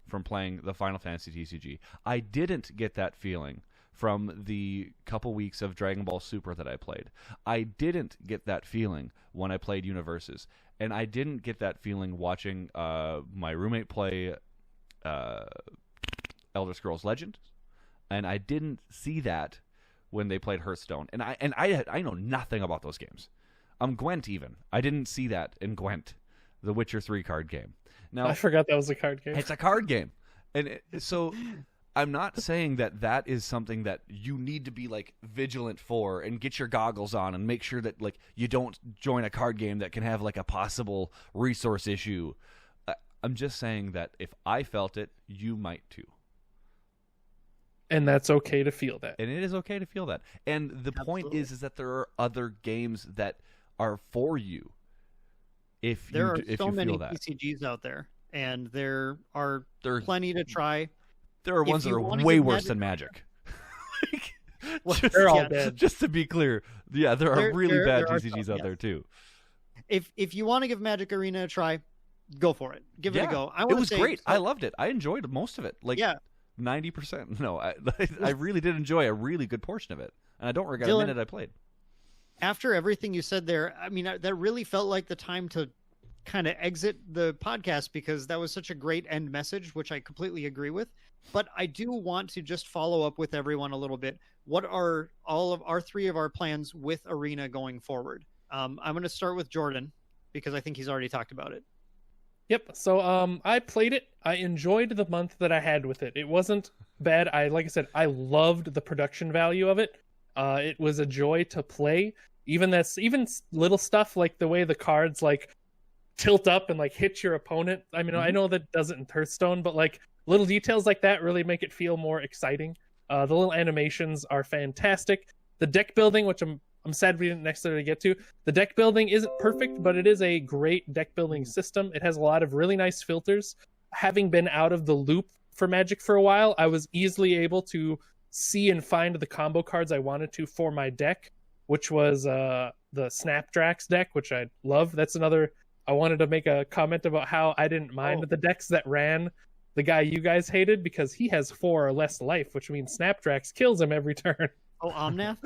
S3: from playing the Final Fantasy TCG. I didn't get that feeling from the couple weeks of Dragon Ball Super that I played. I didn't get that feeling when I played Universes. And I didn't get that feeling watching my roommate play Elder Scrolls Legend. And I didn't see that when they played Hearthstone. And I know nothing about those games. Gwent even. I didn't see that in Gwent, the Witcher 3 card game. Now
S4: I forgot that was a card game.
S3: It's a card game. And so I'm not saying that is something that you need to be like vigilant for and get your goggles on and make sure that like you don't join a card game that can have like a possible resource issue. I'm just saying that if I felt it, you might too.
S4: And that's okay to feel that.
S3: And it is okay to feel that. And the point is that there are other games that are for you.
S1: There are so many TCGs out there, and there are plenty to try.
S3: There are ones that are way worse than Magic.
S4: They're all dead.
S3: Just to be clear, yeah, there are really bad TCGs out there too.
S1: If you want to give Magic Arena a try, go for it. Give it a go.
S3: It was great. I loved it. I enjoyed most of it. 90%. No, I really did enjoy a really good portion of it, and I don't regret a minute I played.
S1: After everything you said there, I mean, that really felt like the time to kind of exit the podcast because that was such a great end message, which I completely agree with. But I do want to just follow up with everyone a little bit. What are all of our three of our plans with Arena going forward? I'm going to start with Jordan because I think he's already talked about it.
S4: Yep. So I played it. I enjoyed the month that I had with it. It wasn't bad. Like I said, I loved the production value of it. It was a joy to play. Even little stuff like the way the cards like tilt up and like hit your opponent. I mean, I know that doesn't in Hearthstone, but like little details like that really make it feel more exciting. The little animations are fantastic. The deck building, which I'm sad we didn't necessarily get to. The deck building isn't perfect, but it is a great deck building system. It has a lot of really nice filters. Having been out of the loop for Magic for a while, I was easily able to see and find the combo cards I wanted to for my deck, which was the Snapdrax deck, which I love. That's another. I wanted to make a comment about how I didn't mind the decks that ran the guy you guys hated because he has 4 or less life, which means Snapdrax kills him every turn.
S1: Oh, Omnath?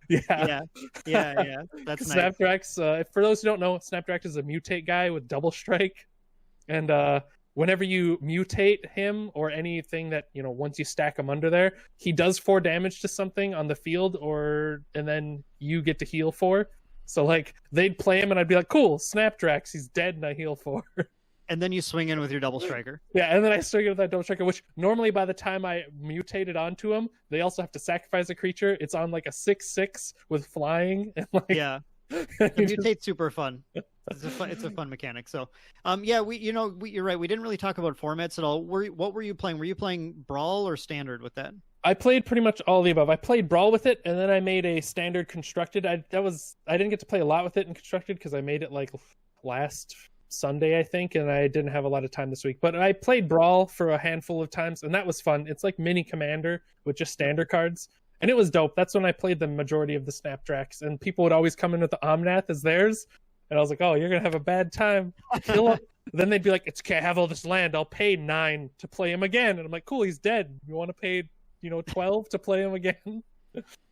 S4: Yeah.
S1: That's
S4: Snapdrax. For those who don't know, Snapdrax is a mutate guy with double strike, and whenever you mutate him or anything that once you stack him under there, he does 4 damage to something on the field, and then you get to heal 4. So like they'd play him, and I'd be like, "Cool, Snapdrax, he's dead, and I heal 4."
S1: And then you swing in with your double striker.
S4: Yeah, and then I swing in with that double striker, which normally by the time I mutated onto him, they also have to sacrifice a creature. It's on like a 6/6 with flying. And like,
S1: yeah, the mutate's super fun. It's a fun mechanic. So, you're right. We didn't really talk about formats at all. What were you playing? Were you playing Brawl or Standard with that?
S4: I played pretty much all of the above. I played Brawl with it, and then I made a Standard Constructed. I didn't get to play a lot with it in Constructed because I made it like last Sunday, I think, and I didn't have a lot of time this week. But I played Brawl for a handful of times, and that was fun. It's like mini Commander with just standard cards, and it was dope. That's when I played the majority of the Snapdrax, and people would always come in with the Omnath as theirs, and I was like, "Oh, you're gonna have a bad time." Then they'd be like, "It's okay. I have all this land. I'll pay 9 to play him again." And I'm like, "Cool, he's dead. You want to pay 12 to play him again?"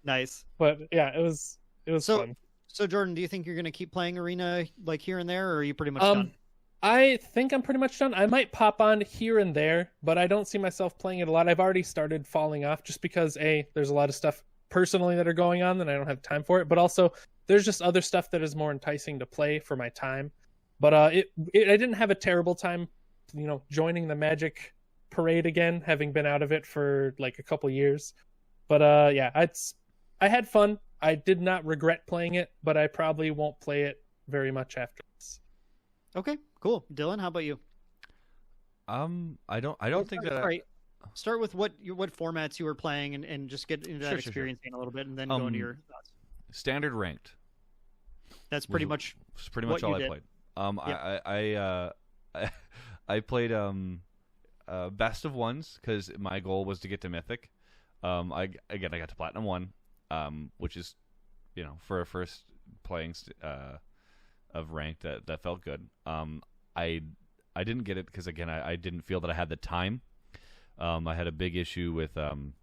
S1: Nice.
S4: But yeah, it was fun.
S1: So Jordan, do you think you're going to keep playing Arena like here and there, or are you pretty much done?
S4: I think I'm pretty much done. I might pop on here and there, but I don't see myself playing it a lot. I've already started falling off just because there's a lot of stuff personally that are going on and I don't have time for it, but also there's just other stuff that is more enticing to play for my time. But I didn't have a terrible time, joining the Magic parade again, having been out of it for like a couple years. But yeah, I had fun. I did not regret playing it, but I probably won't play it very much after this.
S1: Okay, cool. Dylan, how about you?
S3: I don't think that.
S1: Right. Start with what formats you were playing, and just get into that experience a little bit, and then go into your thoughts.
S3: Standard ranked.
S1: That's pretty much
S3: all I played. I played best of ones because my goal was to get to Mythic. I got to Platinum 1, which is, for a first playing of ranked that felt good. I didn't get it because again I didn't feel that I had the time. I had a big issue with I'm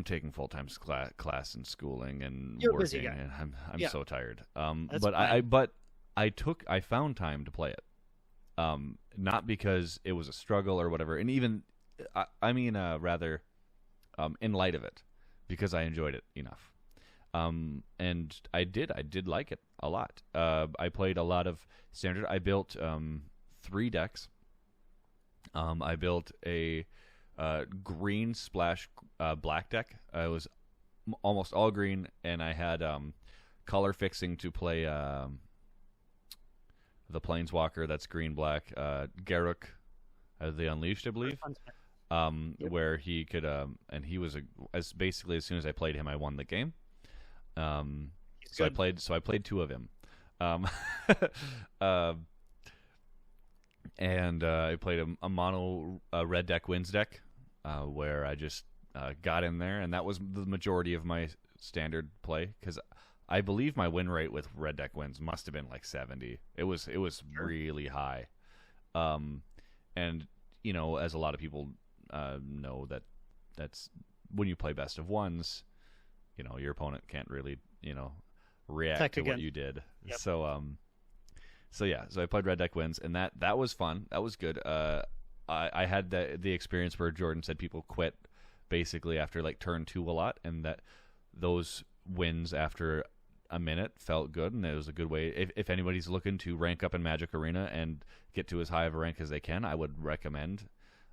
S3: taking full-time class and schooling and
S1: You're a
S3: working,
S1: busy guy.
S3: and I'm so tired.
S1: That's
S3: But I found time to play it. Not because it was a struggle or whatever, and even rather in light of it, because I enjoyed it enough. And I did like it a lot. I played a lot of standard. I built 3 decks. I built a green splash black deck. It was almost all green, and I had color fixing to play the Planeswalker that's green black, Garruk, the Unleashed, I believe.
S1: Yep.
S3: Where he could and he was as soon as I played him, I won the game. So I played 2 of him. And I played a mono red deck wins deck, where I just got in there, and that was the majority of my standard play, because I believe my win rate with red deck wins must have been like 70. It was
S1: Sure.
S3: really high. And as a lot of people know, that's when you play best of ones, your opponent can't really react
S1: Tech
S3: to
S1: again.
S3: what you did.
S1: Yep.
S3: So I played red deck wins, and that was fun. That was good. I had the experience where Jordan said people quit basically after like turn 2 a lot, and that those wins after a minute felt good, and it was a good way. If anybody's looking to rank up in Magic Arena and get to as high of a rank as they can, I would recommend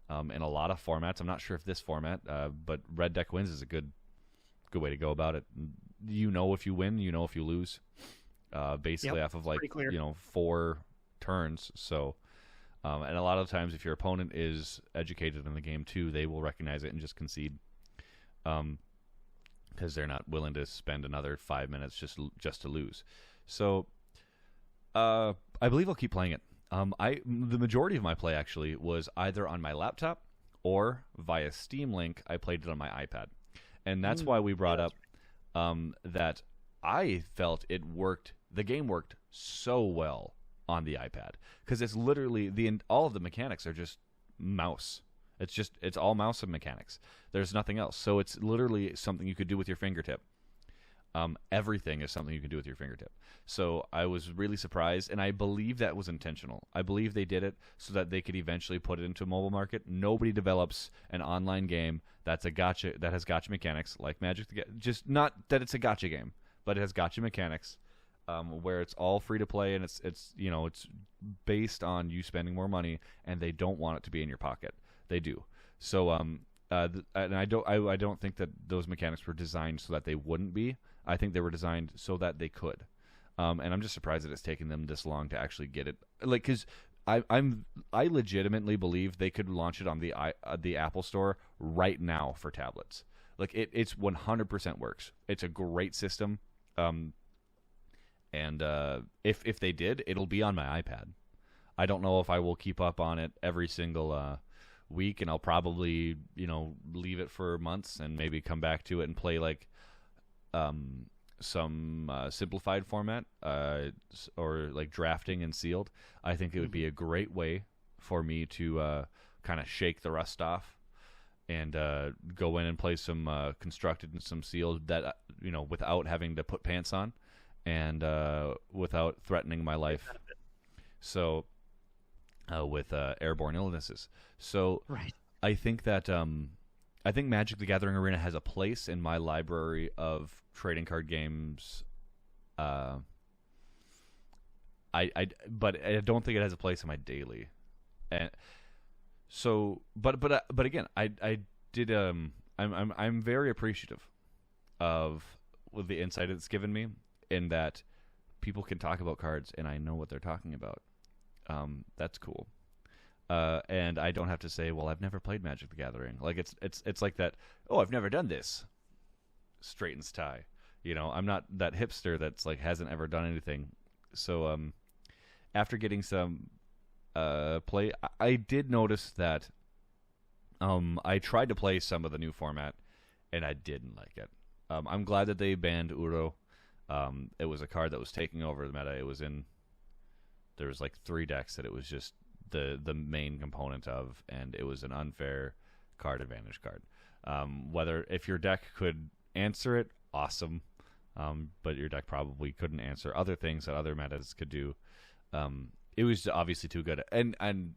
S3: in a lot of formats. I'm not sure if this format, but red deck wins is a good way to go about it. If you win, if you lose, basically off of like 4 turns. So and a lot of times if your opponent is educated in the game too, they will recognize it and just concede, because they're not willing to spend another 5 minutes just to lose. So I believe I'll keep playing it. The majority of my play actually was either on my laptop or via Steam Link. I played it on my iPad, and that's why we brought up that I felt it worked. The game worked so well on the iPad, because it's literally all of the mechanics are just mouse. It's all mouse and mechanics. There's nothing else. So it's literally something you could do with your fingertip. Everything is something you can do with your fingertip. So I was really surprised, and I believe that was intentional. I believe they did it so that they could eventually put it into a mobile market. Nobody develops an online game that has gacha mechanics like Magic. Just not that it's a gacha game, but it has gacha mechanics, where it's all free to play, and it's based on you spending more money, and they don't want it to be in your pocket. They do. So and I don't think that those mechanics were designed so that they wouldn't be. I think they were designed so that they could. And I'm just surprised that it's taken them this long to actually get it. Like, because I legitimately believe they could launch it on the Apple Store right now for tablets. Like, it's 100% works. It's a great system. And if they did, it'll be on my iPad. I don't know if I will keep up on it every single week, and I'll probably leave it for months and maybe come back to it and play like some simplified format or like drafting and sealed. I think it would be a great way for me to kind of shake the rust off and go in and play some constructed and some sealed that without having to put pants on, and without threatening my life. So with airborne illnesses. So
S1: Right.
S3: I think that I think Magic the Gathering Arena has a place in my library of trading card games. But I don't think it has a place in my daily. And so, but again, I did I'm very appreciative of the insight it's given me, in that people can talk about cards and I know what they're talking about. That's cool. And I don't have to say, well, I've never played Magic the Gathering. Like it's like that. Oh, I've never done this. Straightens tie. I'm not that hipster that's like hasn't ever done anything. So after getting some play, I did notice that I tried to play some of the new format and I didn't like it. I'm glad that they banned Uro. It was a card that was taking over the meta. There was like 3 decks that it was just the main component of, and it was an unfair card advantage card. Whether if your deck could answer it, awesome, but your deck probably couldn't answer other things that other metas could do. It was obviously too good, and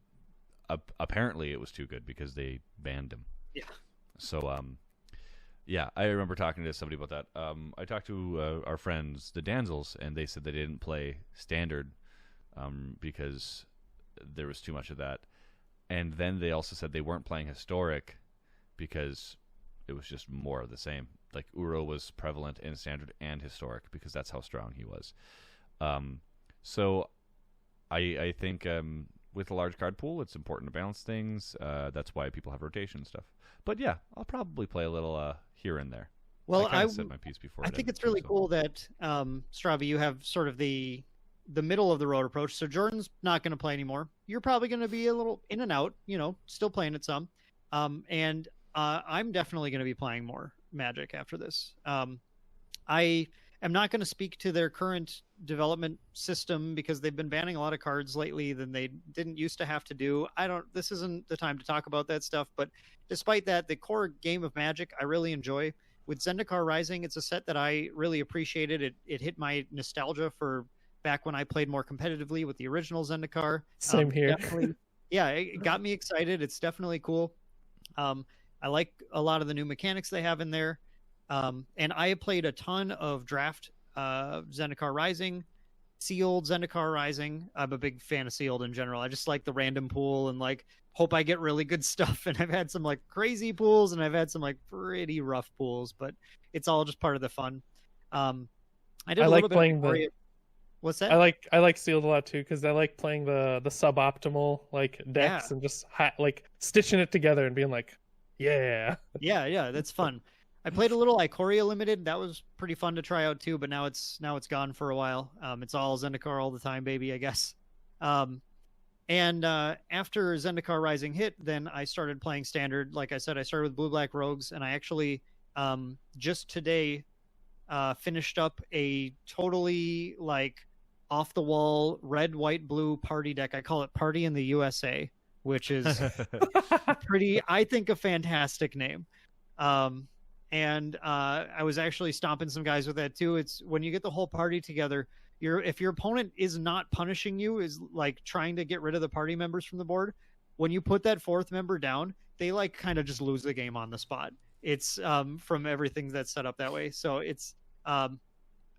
S3: apparently it was too good because they banned him.
S1: Yeah.
S3: So yeah, I remember talking to somebody about that. I talked to our friends, the Danzels, and they said they didn't play Standard because there was too much of that. And then they also said they weren't playing Historic because it was just more of the same. Like Uro was prevalent in Standard and Historic because that's how strong he was. So I think with a large card pool, it's important to balance things. That's why people have rotation and stuff. But yeah, I'll probably play a little here and there.
S1: Well,
S3: I said my piece before.
S1: I think it's really cool that Strava, you have sort of the middle of the road approach. So Jordan's not going to play anymore. You're probably going to be a little in and out, still playing it some. And I'm definitely going to be playing more Magic after this. I am not going to speak to their current development system because they've been banning a lot of cards lately than they didn't used to have to do. This isn't the time to talk about that stuff, but despite that, the core game of Magic I really enjoy. With Zendikar Rising, it's a set that I really appreciated. It hit my nostalgia for back when I played more competitively with the original Zendikar.
S4: Same here.
S1: Yeah, it got me excited. It's definitely cool. I like a lot of the new mechanics they have in there. And I played a ton of draft Zendikar Rising, sealed Zendikar Rising. I'm a big fan of sealed in general. I just like the random pool and like hope I get really good stuff. And I've had some like crazy pools and I've had some like pretty rough pools, but it's all just part of the fun. I did a little bit playing the. What's that?
S4: I like sealed a lot too because I like playing the suboptimal like decks and just like stitching it together and being like, yeah,
S1: that's fun. I played a little Ikoria Limited. That was pretty fun to try out too, but now it's gone for a while. It's all Zendikar all the time, baby, I guess. And after Zendikar Rising hit, then I started playing Standard. Like I said, I started with Blue Black Rogues, and I actually just today finished up a totally like off the wall red, white, blue party deck. I call it Party in the USA, which is I think a fantastic name. And I was actually stomping some guys with that too. It's when you get the whole party together, if your opponent is not punishing you, is like trying to get rid of the party members from the board, when you put that 4th member down, they like kind of just lose the game on the spot. It's from everything that's set up that way. So it's and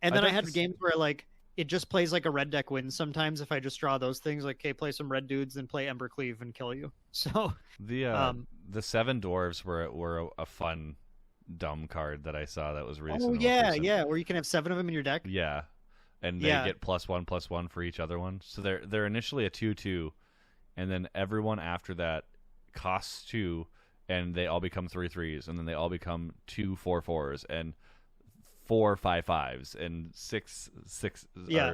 S1: then I had games where like it just plays like a red deck wins sometimes if I just draw those things, like, okay, play some red dudes and play Embercleave and kill you. So
S3: the 7 dwarves were a fun dumb card that I saw that was really
S1: yeah, where you can have 7 of them in your deck.
S3: Yeah, and they get +1/+1 for each other one. So they're initially a 2/2, and then everyone after that costs 2, and they all become 3/3s, and then they all become 2 4/4s, and 4 5/5s, and 6 6.
S1: Yeah,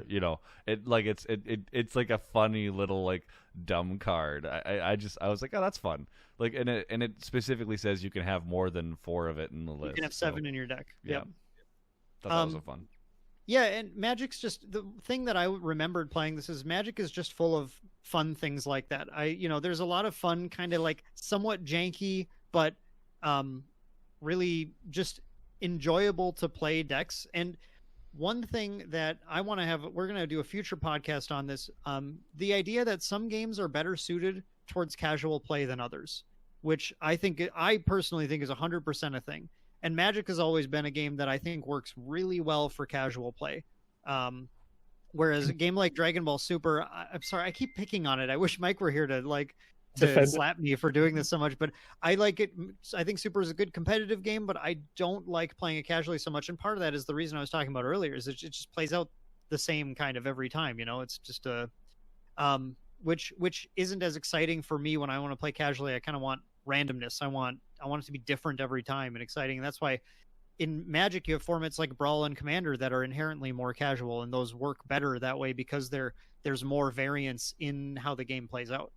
S3: It's like a funny little like dumb card. I was like, oh, that's fun. Like, and it specifically says you can have more than 4 of it in the list.
S1: You can have 7 in your deck.
S3: Yeah. Thought that was so fun.
S1: Yeah, and Magic's just the thing that I remembered playing this is Magic is just full of fun things like that. There's a lot of fun, kind of like somewhat janky, but really just enjoyable to play decks. And one thing that I want to have, we're going to do a future podcast on this. The idea that some games are better suited towards casual play than others, which I personally think is 100% a thing. And Magic has always been a game that I think works really well for casual play. Whereas a game like Dragon Ball Super, I'm sorry, I keep picking on it. I wish Mike were here to slap me for doing this so much, but I like it. I think Super is a good competitive game, but I don't like playing it casually so much. And part of that is the reason I was talking about earlier, is it just plays out the same kind of every time. It's just which isn't as exciting for me when I want to play casually. I kind of want randomness. I want it to be different every time and exciting. And that's why in Magic you have formats like Brawl and Commander that are inherently more casual, and those work better that way because there's more variance in how the game plays out.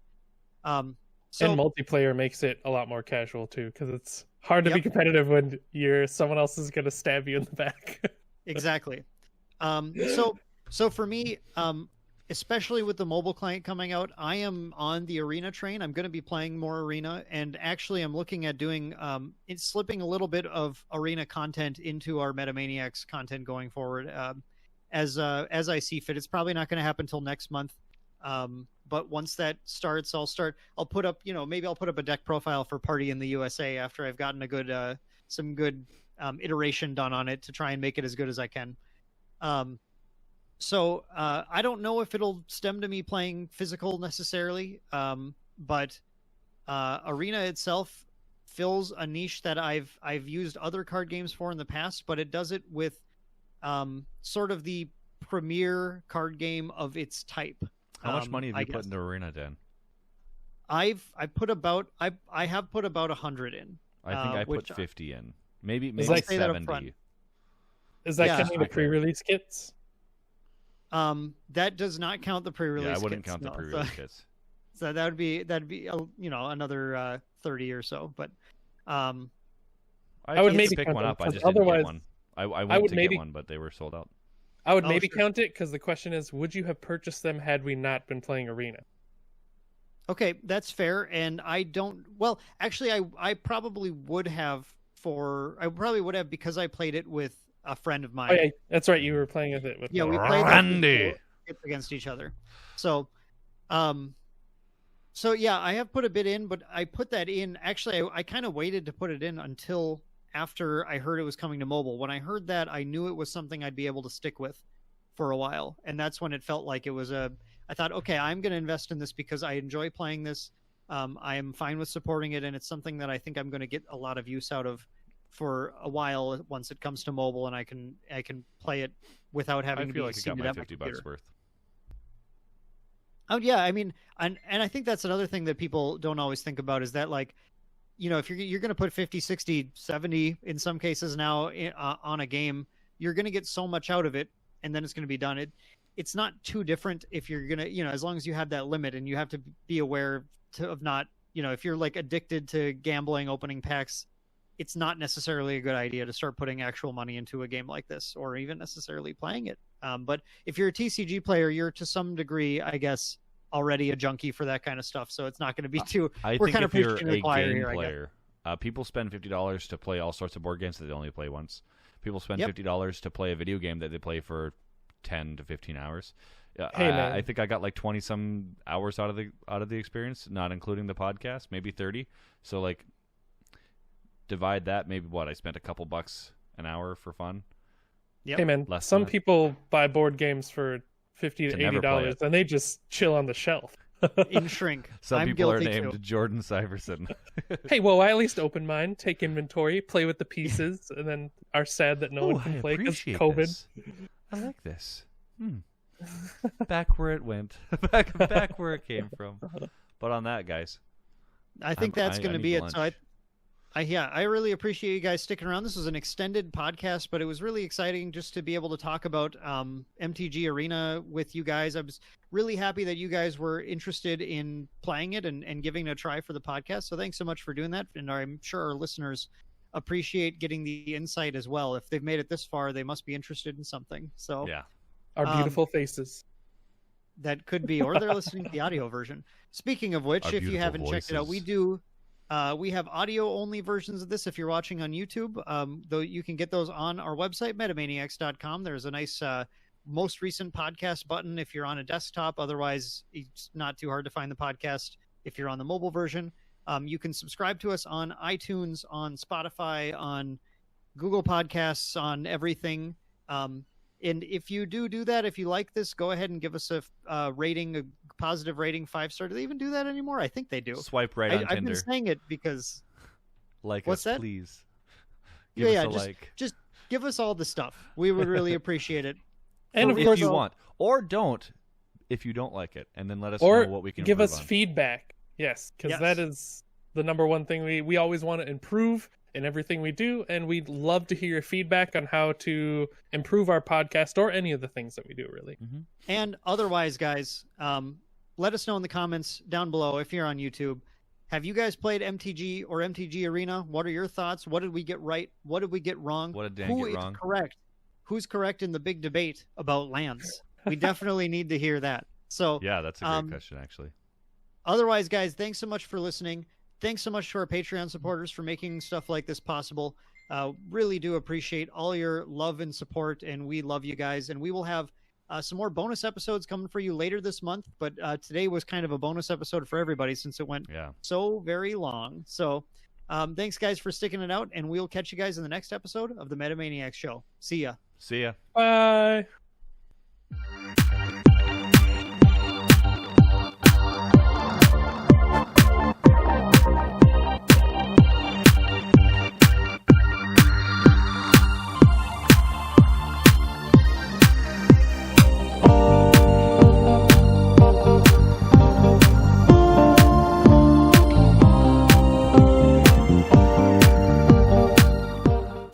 S1: And
S4: multiplayer makes it a lot more casual too, because it's hard to be competitive when someone else is going to stab you in the back.
S1: Exactly. So for me, especially with the mobile client coming out, I am on the Arena train. I'm going to be playing more Arena, and actually I'm looking at doing slipping a little bit of Arena content into our MetaManiacs content going forward, as I see fit. It's probably not going to happen until next month. But once that starts, I'll put up, maybe I'll put up a deck profile for Party in the USA after I've gotten some good iteration done on it to try and make it as good as I can. So I don't know if it'll stem to me playing physical necessarily, but Arena itself fills a niche that I've used other card games for in the past, but it does it with sort of the premier card game of its type.
S3: How much money have you put into Arena, Dan?
S1: I have put about 100 in.
S3: I think I put 50 in. Maybe
S1: like
S3: 70.
S4: Is that counting the pre-release kits?
S1: That does not count the pre-release kits.
S3: Yeah, I wouldn't count the pre-release kits.
S1: So that'd be another 30 or so. But
S3: I would maybe pick one up. I just didn't get one. I went to get one, but they were sold out.
S4: I would count it, because the question is, would you have purchased them had we not been playing Arena?
S1: Okay, that's fair. And I don't. Well, actually, I probably would have because I played it with a friend of mine.
S4: Oh, yeah, that's right. You were playing with it with
S1: we played
S3: Randy
S1: against each other. So yeah, I have put a bit in, but I put that in. Actually, I kind of waited to put it in until after I heard it was coming to mobile. When I heard that, I knew it was something I'd be able to stick with for a while. And that's when it felt like it was I thought, okay, I'm going to invest in this because I enjoy playing this. I am fine with supporting it. And it's something that I think I'm going to get a lot of use out of for a while once it comes to mobile, and I can play it without having to be seated at my computer.
S3: $50 worth.
S1: Oh yeah. I mean, and I think that's another thing that people don't always think about is that, like, if you're going to put 50, 60, 70 in some cases now on a game, you're going to get so much out of it, and then it's going to be done. It's not too different if you're going to, as long as you have that limit, and you have to be aware of not, if you're like addicted to gambling, opening packs, it's not necessarily a good idea to start putting actual money into a game like this, or even necessarily playing it. But if you're a TCG player, you're to some degree, I guess, already a junkie for that kind of stuff, so it's not going to be too. We're kind of preaching to the choir here,
S3: player, people spend $50 to play all sorts of board games that they only play once. People spend $50 to play a video game that they play for 10 to 15 hours. I think I got like 20 some hours out of the experience, not including the podcast, maybe 30. So like divide that, maybe I spent a couple bucks an hour for fun.
S4: Hey man, some people buy board games for $50 to $80 and they just chill on the shelf
S1: in shrink.
S3: Some people are named Jordan Syverson.
S4: Hey, well, I at least open mine, take inventory, play with the pieces, and then are sad that no one can play because COVID.
S3: This. I like this. Back where it went. back where it came from. But on that, guys,
S1: I think that's going to be it. So I really appreciate you guys sticking around. This was an extended podcast, but it was really exciting just to be able to talk about MTG Arena with you guys. I was really happy that you guys were interested in playing it and giving it a try for the podcast. So thanks so much for doing that. And I'm sure our listeners appreciate getting the insight as well. If they've made it this far, they must be interested in something. So
S3: yeah,
S4: our beautiful faces.
S1: That could be, or they're listening to the audio version. Speaking of which, if you haven't checked it out, we do We have audio-only versions of this if you're watching on YouTube, though you can get those on our website, metamaniacs.com. There's a nice most recent podcast button if you're on a desktop. Otherwise, it's not too hard to find the podcast if you're on the mobile version. You can subscribe to us on iTunes, on Spotify, on Google Podcasts, on everything. And if you do that, if you like this, go ahead and give us a rating, a positive rating, 5-star. Do they even do that anymore? I think they do.
S3: Swipe right on Tinder.
S1: I've been saying it because...
S3: Like
S1: What's
S3: us,
S1: that?
S3: please. Give us a like.
S1: Just give us all the stuff. We would really appreciate it.
S4: And of
S3: If
S4: course,
S3: you want. Or don't if you don't like it. And then let us
S4: or
S3: know what we can
S4: give
S3: improve
S4: us
S3: on.
S4: feedback. Yes, because
S1: Yes.
S4: that is the number one thing we always want to improve in everything we do, and we'd love to hear your feedback on how to improve our podcast or any of the things that we do, really.
S3: Mm-hmm.
S1: And otherwise, guys, let us know in the comments down below if you're on YouTube. Have you guys played MTG or MTG Arena? What are your thoughts? What did we get right? What did we get wrong?
S3: What did Dan
S1: Who
S3: get
S1: is
S3: wrong?
S1: correct? Who's correct in the big debate about lands? We definitely need to hear that. So
S3: Yeah, that's a great question, actually.
S1: otherwise, guys, thanks so much for listening. Thanks so much to our Patreon supporters for making stuff like this possible. Really do appreciate all your love and support, and we love you guys. And we will have some more bonus episodes coming for you later this month, but today was kind of a bonus episode for everybody since it went so very long. So thanks, guys, for sticking it out, and we'll catch you guys in the next episode of the MetaManiacs Show. See ya.
S3: See ya.
S4: Bye.